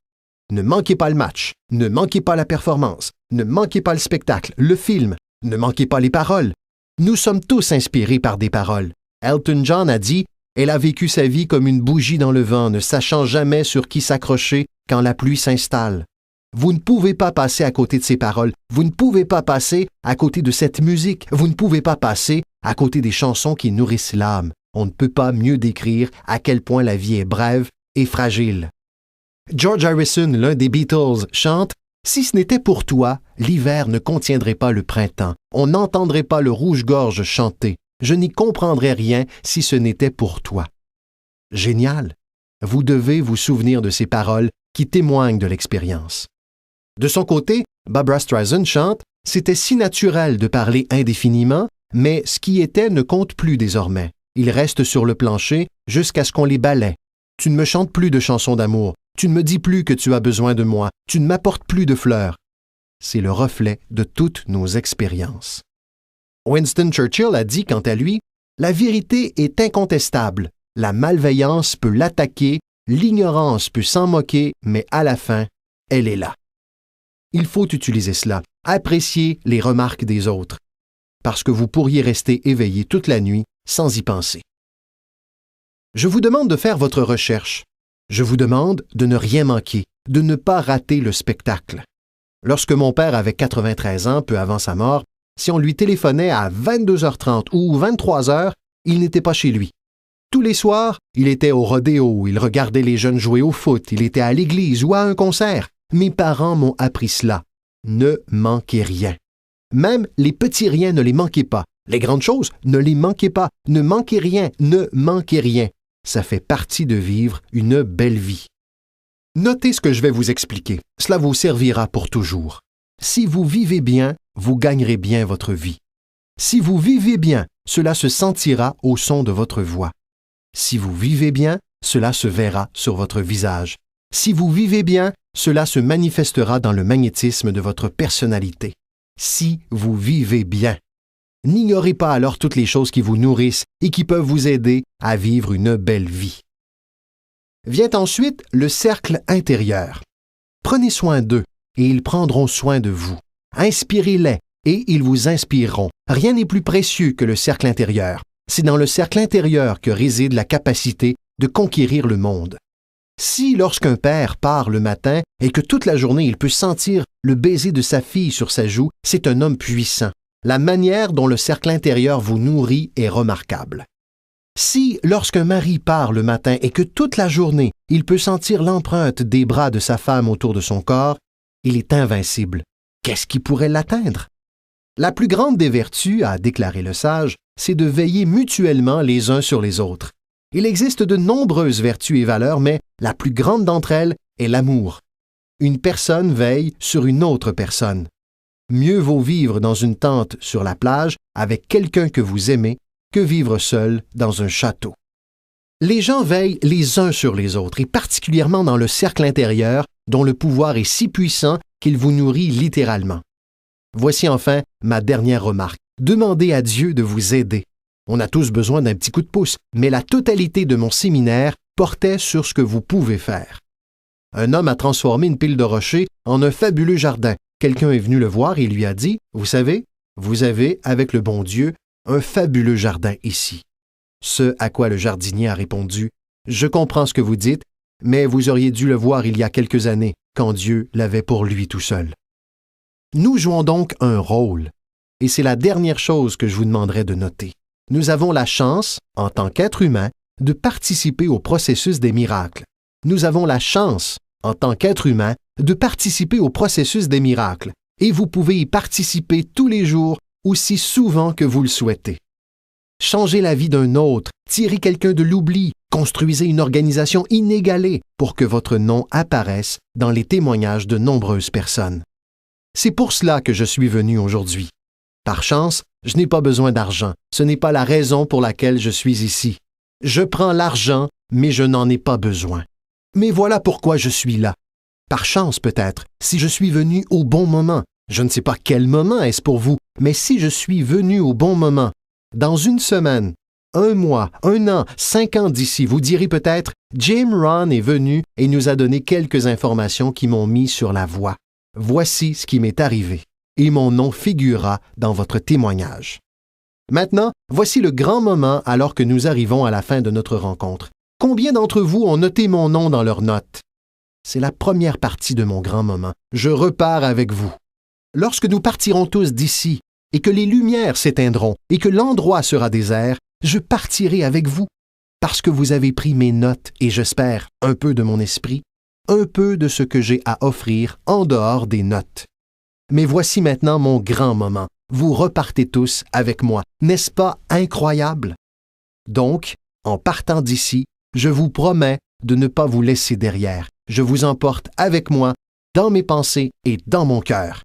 Ne manquez pas le match, ne manquez pas la performance, ne manquez pas le spectacle, le film, ne manquez pas les paroles. Nous sommes tous inspirés par des paroles. Elton John a dit « Elle a vécu sa vie comme une bougie dans le vent, ne sachant jamais sur qui s'accrocher quand la pluie s'installe. » Vous ne pouvez pas passer à côté de ces paroles, vous ne pouvez pas passer à côté de cette musique, vous ne pouvez pas passer à côté des chansons qui nourrissent l'âme. On ne peut pas mieux décrire à quel point la vie est brève et fragile. George Harrison, l'un des Beatles, chante « Si ce n'était pour toi, l'hiver ne contiendrait pas le printemps. On n'entendrait pas le rouge-gorge chanter. Je n'y comprendrais rien si ce n'était pour toi. » Génial! Vous devez vous souvenir de ces paroles qui témoignent de l'expérience. De son côté, Barbra Streisand chante « C'était si naturel de parler indéfiniment, mais ce qui était ne compte plus désormais. Ils restent sur le plancher jusqu'à ce qu'on les balaie. Tu ne me chantes plus de chansons d'amour. Tu ne me dis plus que tu as besoin de moi. Tu ne m'apportes plus de fleurs. » C'est le reflet de toutes nos expériences. Winston Churchill a dit, quant à lui, « La vérité est incontestable. La malveillance peut l'attaquer, l'ignorance peut s'en moquer, mais à la fin, elle est là. » Il faut utiliser cela, apprécier les remarques des autres, parce que vous pourriez rester éveillé toute la nuit sans y penser. Je vous demande de faire votre recherche. Je vous demande de ne rien manquer, de ne pas rater le spectacle. Lorsque mon père avait 93 ans, peu avant sa mort, si on lui téléphonait à 22h30 ou 23h, il n'était pas chez lui. Tous les soirs, il était au rodéo, il regardait les jeunes jouer au foot, il était à l'église ou à un concert. Mes parents m'ont appris cela. Ne manquez rien. Même les petits riens, ne les manquez pas. Les grandes choses, ne les manquez pas. Ne manquez rien, ne manquez rien. Ça fait partie de vivre une belle vie. Notez ce que je vais vous expliquer. Cela vous servira pour toujours. Si vous vivez bien, vous gagnerez bien votre vie. Si vous vivez bien, cela se sentira au son de votre voix. Si vous vivez bien, cela se verra sur votre visage. Si vous vivez bien, cela se manifestera dans le magnétisme de votre personnalité. Si vous vivez bien. N'ignorez pas alors toutes les choses qui vous nourrissent et qui peuvent vous aider à vivre une belle vie. Vient ensuite le cercle intérieur. Prenez soin d'eux et ils prendront soin de vous. Inspirez-les et ils vous inspireront. Rien n'est plus précieux que le cercle intérieur. C'est dans le cercle intérieur que réside la capacité de conquérir le monde. Si, lorsqu'un père part le matin et que toute la journée il peut sentir le baiser de sa fille sur sa joue, c'est un homme puissant. La manière dont le cercle intérieur vous nourrit est remarquable. Si, lorsqu'un mari part le matin et que toute la journée il peut sentir l'empreinte des bras de sa femme autour de son corps, il est invincible. Qu'est-ce qui pourrait l'atteindre? La plus grande des vertus, a déclaré le sage, c'est de veiller mutuellement les uns sur les autres. Il existe de nombreuses vertus et valeurs, mais la plus grande d'entre elles est l'amour. Une personne veille sur une autre personne. Mieux vaut vivre dans une tente sur la plage avec quelqu'un que vous aimez que vivre seul dans un château. Les gens veillent les uns sur les autres, et particulièrement dans le cercle intérieur, dont le pouvoir est si puissant qu'il vous nourrit littéralement. Voici enfin ma dernière remarque. Demandez à Dieu de vous aider. On a tous besoin d'un petit coup de pouce, mais la totalité de mon séminaire portait sur ce que vous pouvez faire. Un homme a transformé une pile de rochers en un fabuleux jardin. Quelqu'un est venu le voir et lui a dit « Vous savez, vous avez, avec le bon Dieu, un fabuleux jardin ici. » Ce à quoi le jardinier a répondu « Je comprends ce que vous dites, mais vous auriez dû le voir il y a quelques années, quand Dieu l'avait pour lui tout seul. » Nous jouons donc un rôle, et c'est la dernière chose que je vous demanderai de noter. Nous avons la chance, en tant qu'être humain, de participer au processus des miracles. Nous avons la chance, en tant qu'être humain, de participer au processus des miracles, et vous pouvez y participer tous les jours, aussi souvent que vous le souhaitez. changez la vie d'un autre, tirez quelqu'un de l'oubli, construisez une organisation inégalée pour que votre nom apparaisse dans les témoignages de nombreuses personnes. C'est pour cela que je suis venu aujourd'hui. Par chance, je n'ai pas besoin d'argent. Ce n'est pas la raison pour laquelle je suis ici. Je prends l'argent, mais je n'en ai pas besoin. Mais voilà pourquoi je suis là. Par chance peut-être, si je suis venu au bon moment. Je ne sais pas quel moment est-ce pour vous, mais si je suis venu au bon moment, dans une semaine, 1 mois, 1 an, 5 ans d'ici, vous direz peut-être « Jim Rohn est venu et nous a donné quelques informations qui m'ont mis sur la voie. Voici ce qui m'est arrivé. » Et mon nom figurera dans votre témoignage. Maintenant, voici le grand moment alors que nous arrivons à la fin de notre rencontre. Combien d'entre vous ont noté mon nom dans leurs notes? C'est la première partie de mon grand moment. Je repars avec vous. Lorsque nous partirons tous d'ici, et que les lumières s'éteindront, et que l'endroit sera désert, je partirai avec vous, parce que vous avez pris mes notes et j'espère un peu de mon esprit, un peu de ce que j'ai à offrir en dehors des notes. Mais voici maintenant mon grand moment. Vous repartez tous avec moi. N'est-ce pas incroyable? Donc, en partant d'ici, je vous promets de ne pas vous laisser derrière. Je vous emporte avec moi, dans mes pensées et dans mon cœur.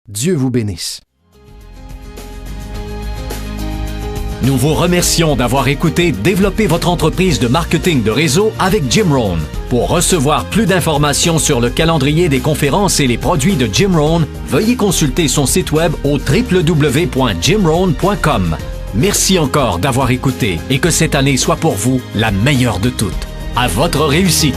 Dieu vous bénisse. Nous vous remercions d'avoir écouté Développer votre entreprise de marketing de réseau avec Jim Rohn. Pour recevoir plus d'informations sur le calendrier des conférences et les produits de Jim Rohn, veuillez consulter son site web au www.jimrohn.com. Merci encore d'avoir écouté et que cette année soit pour vous la meilleure de toutes. À votre réussite!